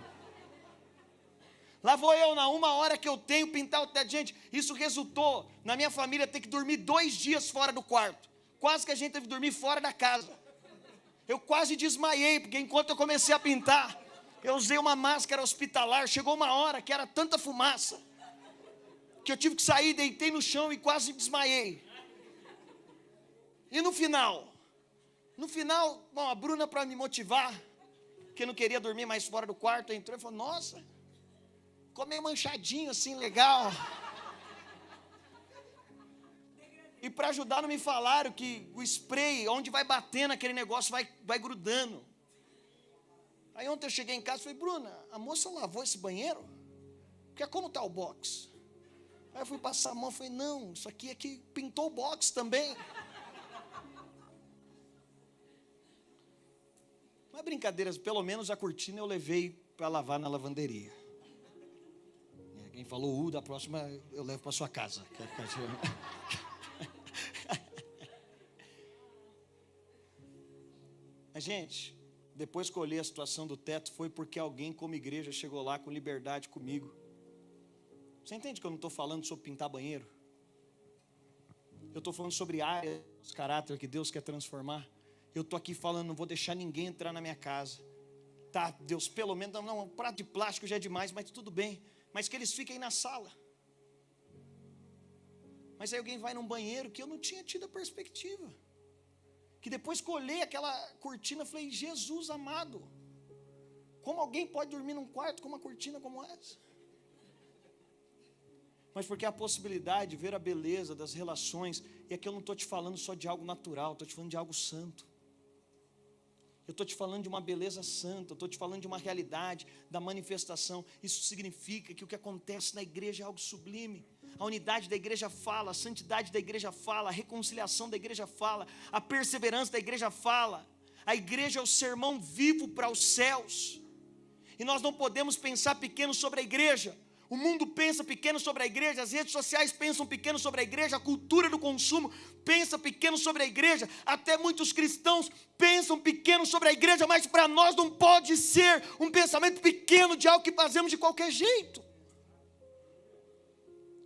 Lá vou eu, na 1 hora que eu tenho, pintar o teto. Gente, isso resultou na minha família ter que dormir 2 dias fora do quarto. Quase que a gente teve que dormir fora da casa. Eu quase desmaiei, porque enquanto eu comecei a pintar, eu usei uma máscara hospitalar. Chegou uma hora que era tanta fumaça, que eu tive que sair, deitei no chão e quase desmaiei. E no final, bom, a Bruna, para me motivar, que não queria dormir mais fora do quarto, entrou e falou: nossa, ficou meio manchadinho assim, legal. E para ajudar, não me falaram que o spray, onde vai batendo aquele negócio, vai grudando. Aí ontem eu cheguei em casa e falei: Bruna, a moça lavou esse banheiro? Porque como está o box? Aí eu fui passar a mão e falei: não, isso aqui é que pintou o box também. Mas brincadeiras, pelo menos a cortina eu levei para lavar na lavanderia. Quem falou da próxima eu levo para sua casa. Mas, gente, depois que eu olhei a situação do teto, foi porque alguém como igreja chegou lá com liberdade comigo. Você entende que eu não estou falando sobre pintar banheiro? Eu estou falando sobre áreas de caráter que Deus quer transformar. Eu estou aqui falando, não vou deixar ninguém entrar na minha casa. Tá, Deus, pelo menos, não, um prato de plástico já é demais, mas tudo bem. Mas que eles fiquem na sala. Mas aí alguém vai num banheiro que eu não tinha tido a perspectiva. Que depois que eu olhei aquela cortina, eu falei: Jesus amado, como alguém pode dormir num quarto com uma cortina como essa? Mas porque a possibilidade de ver a beleza das relações, e aqui eu não estou te falando só de algo natural, estou te falando de algo santo. Eu estou te falando de uma beleza santa, eu estou te falando de uma realidade, da manifestação. Isso significa que o que acontece na igreja é algo sublime. A unidade da igreja fala, a santidade da igreja fala, a reconciliação da igreja fala, a perseverança da igreja fala. A igreja é o sermão vivo para os céus. E nós não podemos pensar pequeno sobre a igreja. O mundo pensa pequeno sobre a igreja, as redes sociais pensam pequeno sobre a igreja, a cultura do consumo pensa pequeno sobre a igreja, até muitos cristãos pensam pequeno sobre a igreja, mas para nós não pode ser um pensamento pequeno de algo que fazemos de qualquer jeito.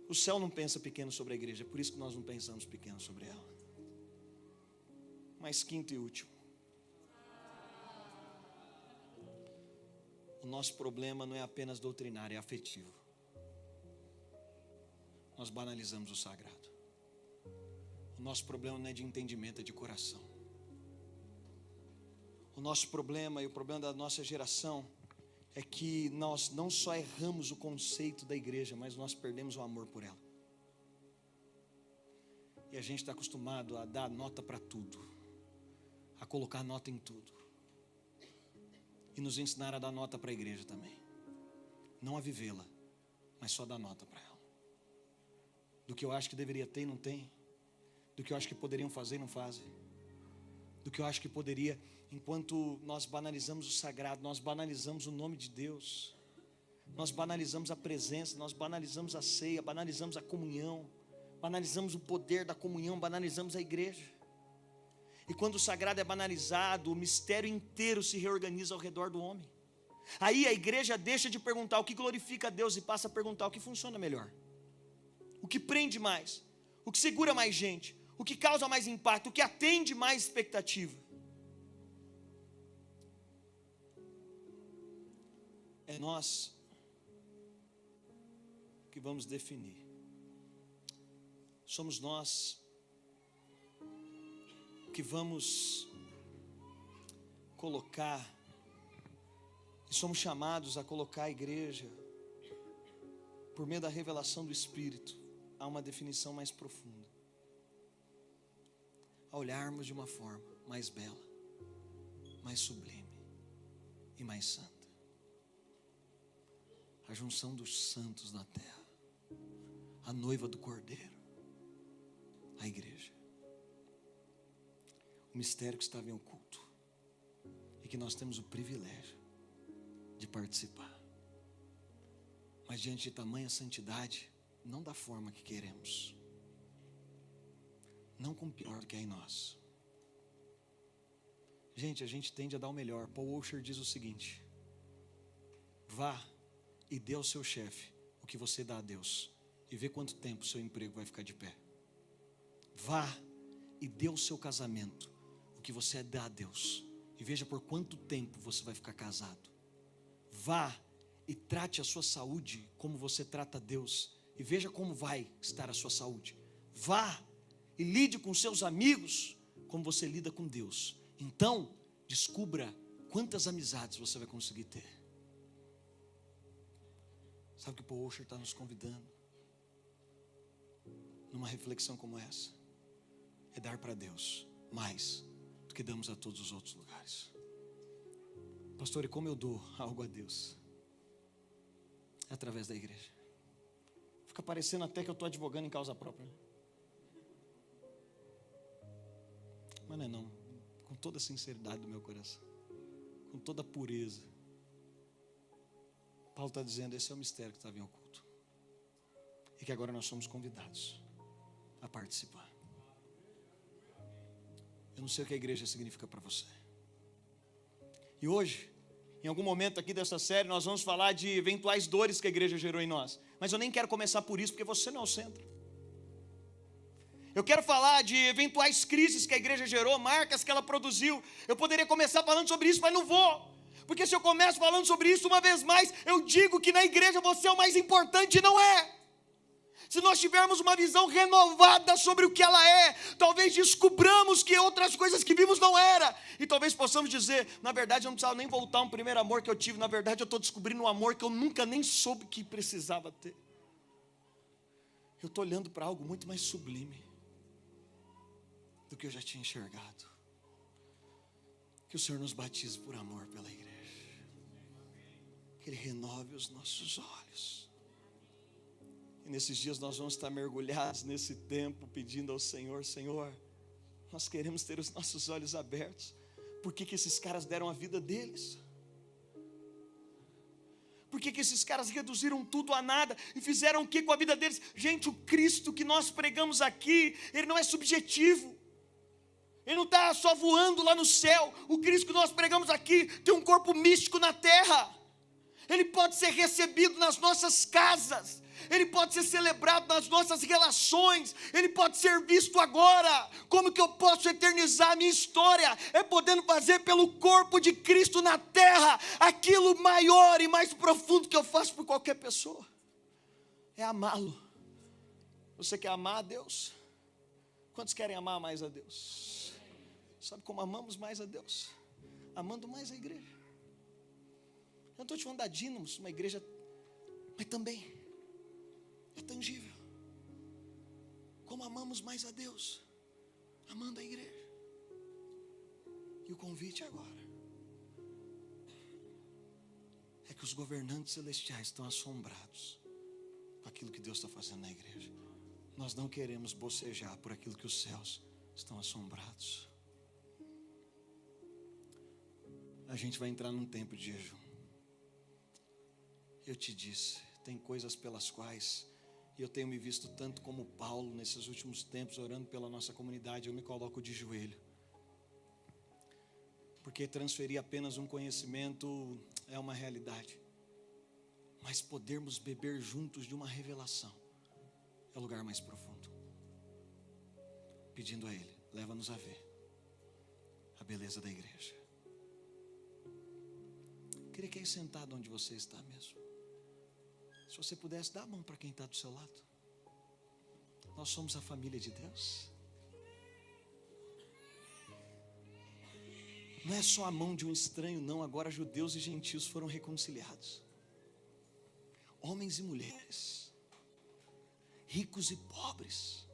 O céu não pensa pequeno sobre a igreja, é por isso que nós não pensamos pequeno sobre ela. Mas quinto e último, o nosso problema não é apenas doutrinário, é afetivo. Nós banalizamos o sagrado. O nosso problema não é de entendimento, é de coração. O nosso problema e o problema da nossa geração é que nós não só erramos o conceito da igreja, mas nós perdemos o amor por ela. E a gente está acostumado a dar nota para tudo, a colocar nota em tudo. E nos ensinar a dar nota para a igreja também. Não a vivê-la, mas só dar nota para ela. Do que eu acho que deveria ter e não tem. Do que eu acho que poderiam fazer e não fazem. Do que eu acho que poderia, enquanto nós banalizamos o sagrado, nós banalizamos o nome de Deus. Nós banalizamos a presença, nós banalizamos a ceia, banalizamos a comunhão, banalizamos o poder da comunhão, banalizamos a igreja. E quando o sagrado é banalizado, o mistério inteiro se reorganiza ao redor do homem. Aí a igreja deixa de perguntar o que glorifica a Deus e passa a perguntar o que funciona melhor. O que prende mais, o que segura mais gente, o que causa mais impacto, o que atende mais expectativa. É nós que vamos definir. Somos nós que vamos colocar, e somos chamados a colocar a igreja, por meio da revelação do Espírito, a uma definição mais profunda, a olharmos de uma forma mais bela, mais sublime e mais santa. A junção dos santos na terra, a noiva do Cordeiro, a igreja. O mistério que estava em oculto e que nós temos o privilégio de participar. Mas diante de tamanha santidade, não da forma que queremos, não com o pior que há em nós. Gente, a gente tende a dar o melhor. Paul Washer diz o seguinte: vá e dê ao seu chefe o que você dá a Deus, e vê quanto tempo o seu emprego vai ficar de pé. Vá e dê ao seu casamento o que você dá a Deus, e veja por quanto tempo você vai ficar casado. Vá e trate a sua saúde como você trata a Deus, e veja como vai estar a sua saúde. Vá e lide com seus amigos como você lida com Deus. Então, descubra quantas amizades você vai conseguir ter. Sabe o que o Paul Washer está nos convidando? Numa reflexão como essa, é dar para Deus mais do que damos a todos os outros lugares. Pastor, e como eu dou algo a Deus? É através da igreja. Fica parecendo até que eu estou advogando em causa própria, né? Mas não é não. Com toda a sinceridade do meu coração, com toda a pureza, Paulo está dizendo, esse é o mistério que estava em oculto, e que agora nós somos convidados a participar. Eu não sei o que a igreja significa para você. E hoje, em algum momento aqui dessa série, nós vamos falar de eventuais dores que a igreja gerou em nós. Mas eu nem quero começar por isso, porque você não é o centro. Eu quero falar de eventuais crises que a igreja gerou, marcas que ela produziu. Eu poderia começar falando sobre isso, mas não vou. Porque se eu começo falando sobre isso uma vez mais, eu digo que na igreja você é o mais importante, e não é. Se nós tivermos uma visão renovada sobre o que ela é, talvez descubramos que outras coisas que vimos não era. E talvez possamos dizer, na verdade eu não precisava nem voltar a um primeiro amor que eu tive. Na verdade eu estou descobrindo um amor que eu nunca nem soube que precisava ter. Eu estou olhando para algo muito mais sublime do que eu já tinha enxergado. Que o Senhor nos batize por amor pela igreja. Que Ele renove os nossos olhos. E nesses dias nós vamos estar mergulhados nesse tempo, pedindo ao Senhor, Senhor, nós queremos ter os nossos olhos abertos. Por que esses caras deram a vida deles? Por que esses caras reduziram tudo a nada e fizeram o que com a vida deles? Gente, o Cristo que nós pregamos aqui, Ele não é subjetivo. Ele não está só voando lá no céu. O Cristo que nós pregamos aqui tem um corpo místico na terra. Ele pode ser recebido nas nossas casas. Ele pode ser celebrado nas nossas relações. Ele pode ser visto agora. Como que eu posso eternizar a minha história? É podendo fazer pelo corpo de Cristo na terra aquilo maior e mais profundo que eu faço por qualquer pessoa. É amá-lo. Você quer amar a Deus? Quantos querem amar mais a Deus? Sabe como amamos mais a Deus? Amando mais a igreja. Eu não estou te falando da Dínamos, uma igreja, mas também é tangível. Como amamos mais a Deus? Amando a igreja. E o convite agora é que os governantes celestiais estão assombrados com aquilo que Deus está fazendo na igreja. Nós não queremos bocejar por aquilo que os céus estão assombrados. A gente vai entrar num tempo de jejum. Eu te disse, tem coisas pelas quais eu tenho me visto tanto como Paulo nesses últimos tempos, orando pela nossa comunidade. Eu me coloco de joelho, porque transferir apenas um conhecimento é uma realidade, mas podermos beber juntos de uma revelação é o lugar mais profundo. Pedindo a Ele, leva-nos a ver a beleza da igreja. Queria que aí sentado onde você está mesmo, se você pudesse dar a mão para quem está do seu lado. Nós somos a família de Deus. Não é só a mão de um estranho, não. Agora judeus e gentios foram reconciliados. Homens e mulheres, ricos e pobres,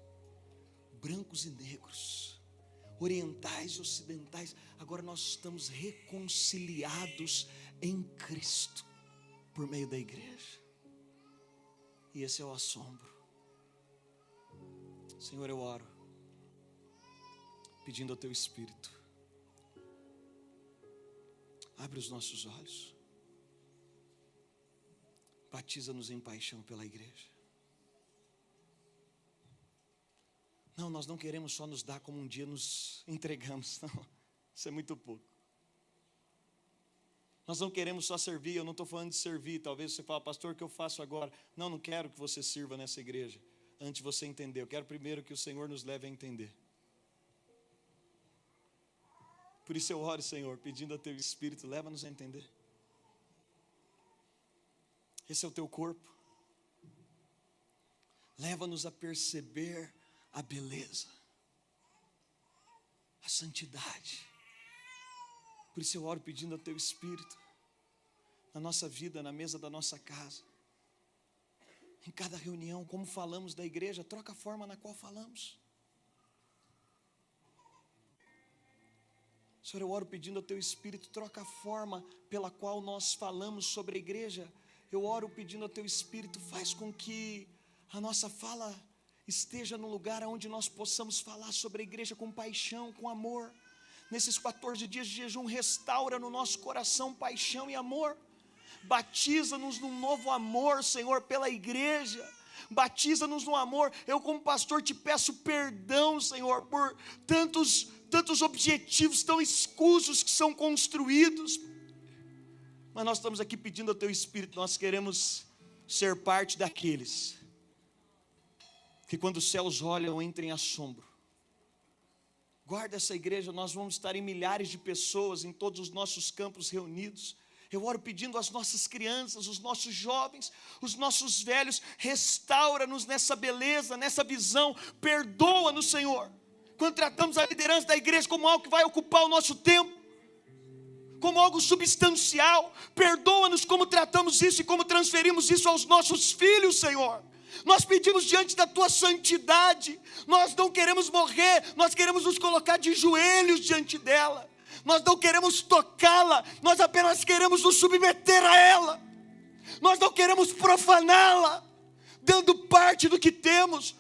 brancos e negros, orientais e ocidentais. Agora nós estamos reconciliados em Cristo por meio da igreja. E esse é o assombro. Senhor, eu oro pedindo ao Teu Espírito, abre os nossos olhos, batiza-nos em paixão pela igreja. Não, nós não queremos só nos dar como um dia nos entregamos, não, isso é muito pouco. Nós não queremos só servir. Eu não estou falando de servir. Talvez você fale, pastor, o que eu faço agora? Não quero que você sirva nessa igreja antes de você entender. Eu quero primeiro que o Senhor nos leve a entender. Por isso eu oro, Senhor, pedindo a Teu Espírito, leva-nos a entender. Esse é o Teu corpo. Leva-nos a perceber a beleza. a santidade. Por isso eu oro pedindo ao Teu Espírito, na nossa vida, na mesa da nossa casa, em cada reunião, como falamos da igreja, troca a forma na qual falamos. Senhor, eu oro pedindo ao Teu Espírito, troca a forma pela qual nós falamos sobre a igreja. Eu oro pedindo ao Teu Espírito, faz com que a nossa fala esteja no lugar onde nós possamos falar sobre a igreja com paixão, com amor. Nesses 14 dias de jejum, restaura no nosso coração paixão e amor. Batiza-nos num novo amor, Senhor, pela igreja. Batiza-nos no amor. Eu, como pastor, te peço perdão, Senhor, por tantos objetivos tão escusos que são construídos. Mas nós estamos aqui pedindo ao Teu Espírito, nós queremos ser parte daqueles que quando os céus olham, entrem em assombro. Guarda essa igreja, nós vamos estar em milhares de pessoas em todos os nossos campos reunidos. Eu oro pedindo às nossas crianças, os nossos jovens, os nossos velhos, restaura-nos nessa beleza, nessa visão, perdoa-nos, Senhor, quando tratamos a liderança da igreja como algo que vai ocupar o nosso tempo, como algo substancial. Perdoa-nos como tratamos isso e como transferimos isso aos nossos filhos, Senhor. Nós pedimos diante da Tua santidade, nós não queremos morrer, nós queremos nos colocar de joelhos diante dela. Nós não queremos tocá-la, nós apenas queremos nos submeter a ela. Nós não queremos profaná-la, dando parte do que temos.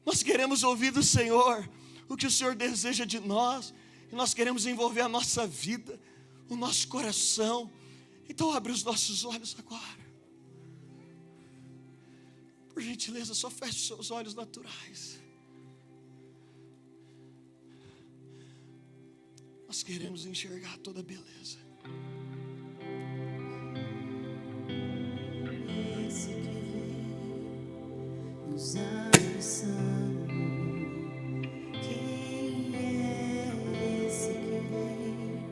Nós queremos ouvir do Senhor o que o Senhor deseja de nós, e nós queremos envolver a nossa vida, o nosso coração. Então abre os nossos olhos agora. Por gentileza, só feche os seus olhos naturais. Nós queremos enxergar toda a beleza. Esse que vem nos abraçando, quem é esse que vem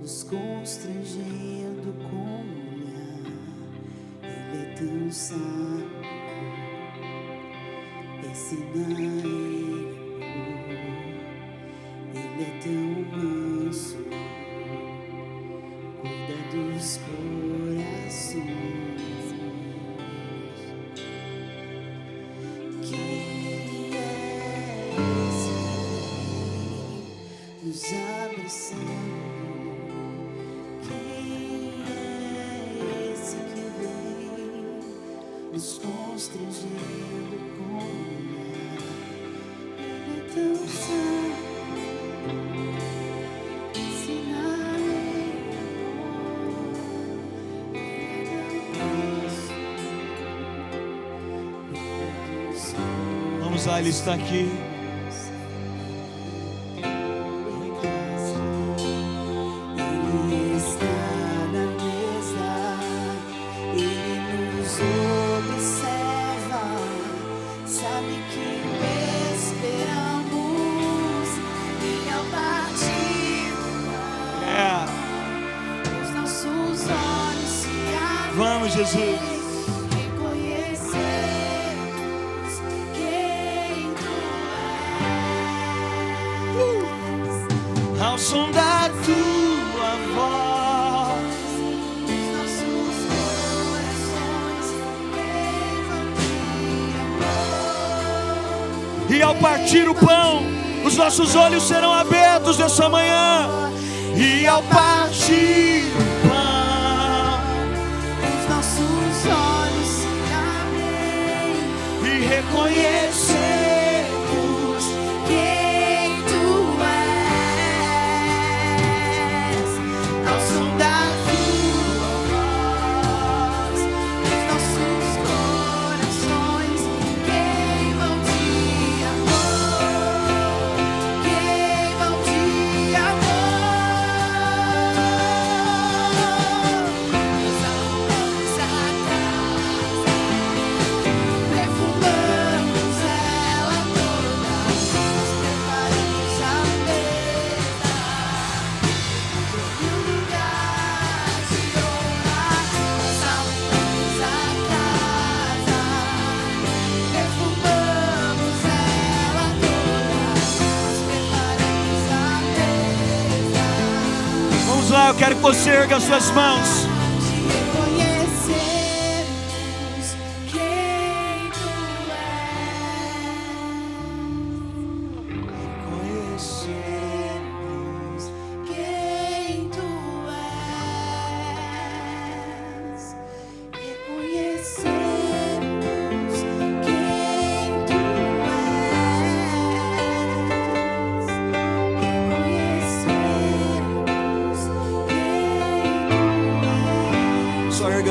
nos constrangendo com o olhar? Ele é tão sábio, ensina Ele é tão manso, cuida dos corações. Quem é esse que vem nos abraçando? Quem é esse que vem nos constrangendo com o olhar? Ele é tão santo. Vamos lá, Ele está aqui. Ele está na mesa, Ele nos observa, sabe que esperamos, e ao partir os nossos olhos se abrem. Vamos, Jesus. Ao som da Tua voz, Os nossos corações levam e ao partir o pão, os nossos olhos serão abertos nessa manhã. E ao partir o pão, os nossos olhos se abrem e reconhecer quem Tu és. Ao som da Tua voz, os nossos corações queimam de amor, queimam de amor. Nós arrumamos a casa, perfumamos lugar, eu quero que você erga as suas mãos.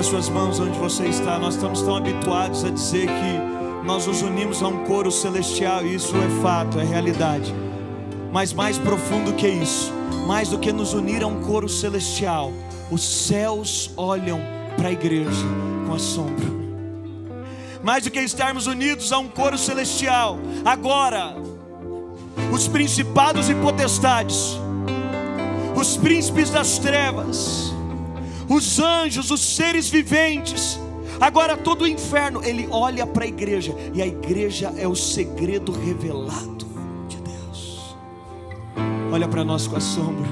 Suas mãos onde você está. Nós estamos tão habituados a dizer que nós nos unimos a um coro celestial, e isso é fato, é realidade. Mas mais profundo que isso, mais do que nos unir a um coro celestial, os céus olham para a igreja com assombro. Mais do que estarmos unidos a um coro celestial, agora os principados e potestades, os príncipes das trevas, os anjos, os seres viventes, agora todo o inferno, ele olha para a igreja, e a igreja é o segredo revelado de Deus. Olha para nós com assombro,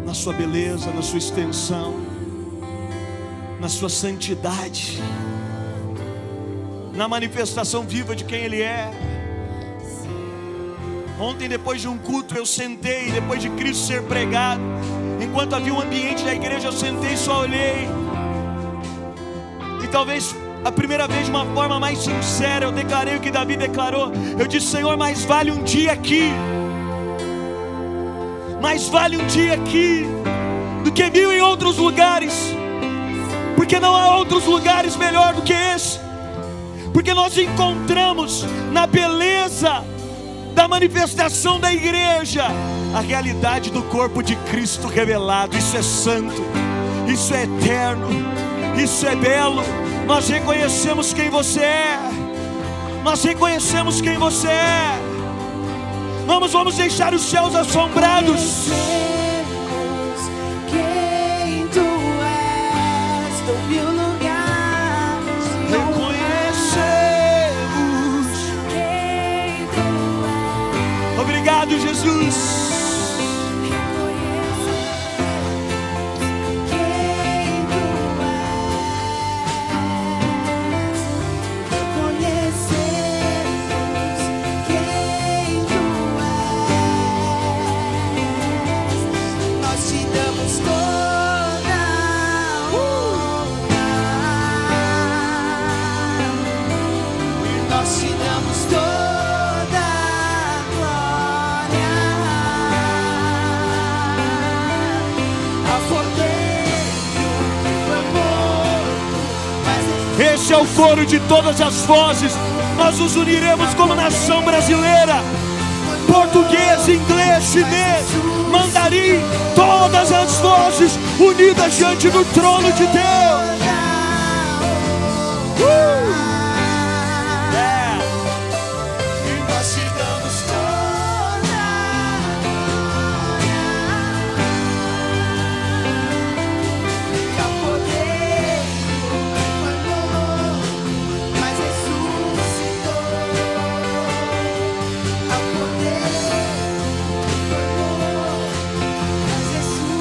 na sua beleza, na sua extensão, na sua santidade, na manifestação viva de quem Ele é. Ontem, depois de um culto, eu sentei, depois de Cristo ser pregado, enquanto havia um ambiente da igreja, eu sentei e só olhei. E talvez a primeira vez, de uma forma mais sincera, eu declarei o que Davi declarou. Eu disse: Senhor, mais vale um dia aqui, mais vale um dia aqui do que 1000 em outros lugares, porque não há outros lugares melhor do que esse, porque nós encontramos na beleza da manifestação da igreja a realidade do corpo de Cristo revelado. Isso é santo, isso é eterno, isso é belo. Nós reconhecemos quem você é, nós reconhecemos quem você é. Vamos deixar os céus assombrados. Quem tu és, do meu lugar. Reconhecemos Quem tu és. Obrigado, Jesus. Esse é o coro de todas as vozes. Nós nos uniremos como nação brasileira. Português, inglês, chinês, mandarim, todas as vozes unidas diante do trono de Deus. E nós te damos toda a poder. Mas ressuscitou a poder. Mas ressuscitou.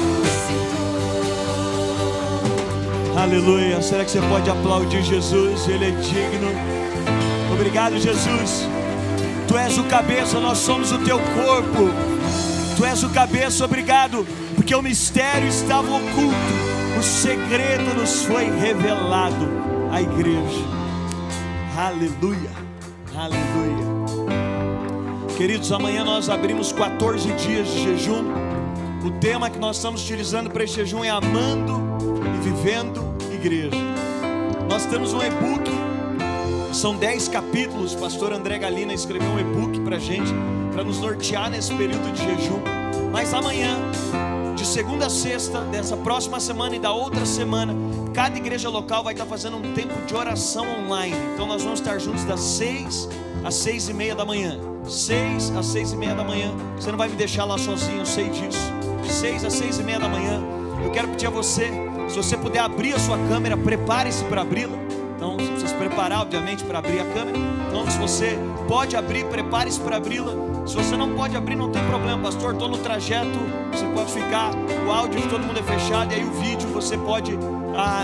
Aleluia. Será que você pode aplaudir Jesus? Ele é digno. Obrigado, Jesus. Tu és o cabeça, nós somos o teu corpo. Tu és o cabeça, obrigado, porque o mistério estava oculto, o segredo nos foi revelado à igreja. Aleluia, aleluia. Queridos, amanhã nós abrimos 14 dias de jejum. O tema que nós estamos utilizando para esse jejum é amando e vivendo igreja. Nós temos um e-book, são 10 capítulos. O pastor André Galina escreveu um e-book para a gente, para nos nortear nesse período de jejum. Mas amanhã, de segunda a sexta, dessa próxima semana e da outra semana, cada igreja local vai estar fazendo um tempo de oração online. Então nós vamos estar juntos das 6 às 6:30 da manhã. 6 às 6:30 da manhã. Você não vai me deixar lá sozinho, eu sei disso. De 6 às 6:30 da manhã. Eu quero pedir a você, se você puder abrir a sua câmera, prepare-se para abri-la. Então, se vocês preparar, obviamente, para abrir a câmera. Então, se você pode abrir, prepare-se para abri-la. Se você não pode abrir, não tem problema, pastor, estou no trajeto, você pode ficar, o áudio de todo mundo é fechado, e aí o vídeo você pode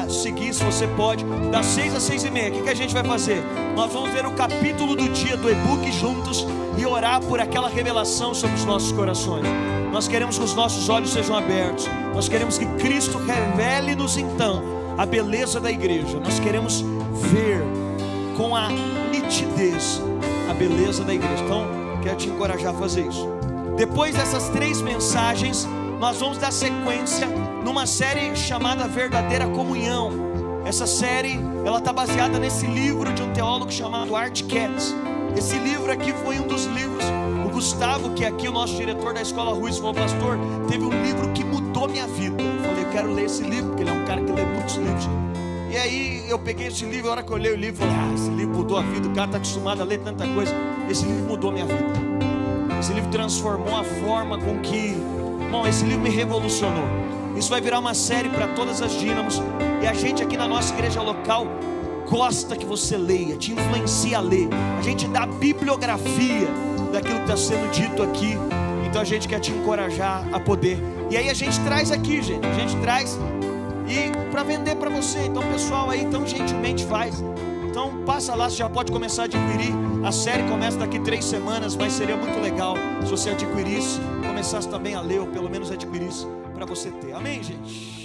seguir, se você pode, das 6 às 6:30, o que a gente vai fazer? Nós vamos ler o capítulo do dia do e-book juntos e orar por aquela revelação sobre os nossos corações. Nós queremos que os nossos olhos sejam abertos, nós queremos que Cristo revele-nos então a beleza da igreja, nós queremos ver com a nitidez a beleza da igreja. Então, quero te encorajar a fazer isso. Depois dessas 3 mensagens, nós vamos dar sequência numa série chamada Verdadeira Comunhão. Essa série, ela está baseada nesse livro de um teólogo chamado Art Katz. Esse livro aqui foi um dos livros, o Gustavo, que é aqui o nosso diretor da Escola Ruiz, falou: pastor, teve um livro que mudou minha vida. Eu falei: eu quero ler esse livro, porque ele é um cara que lê muitos livros. E aí eu peguei esse livro, a hora que eu olhei o livro, falei: esse livro mudou a vida, o cara está acostumado a ler tanta coisa. Esse livro mudou minha vida. Esse livro transformou a forma com que... Bom, esse livro me revolucionou. Isso vai virar uma série para todas as dínamos. E a gente aqui na nossa igreja local gosta que você leia, te influencia a ler. A gente dá bibliografia daquilo que está sendo dito aqui. Então a gente quer te encorajar a poder. E aí a gente traz aqui, gente. A gente traz e para vender para você. Então o pessoal aí tão gentilmente faz. Então passa lá, você já pode começar a adquirir. A série começa daqui 3 semanas, mas seria muito legal se você adquirisse, começasse também a ler, ou pelo menos adquirisse, para você ter. Amém, gente?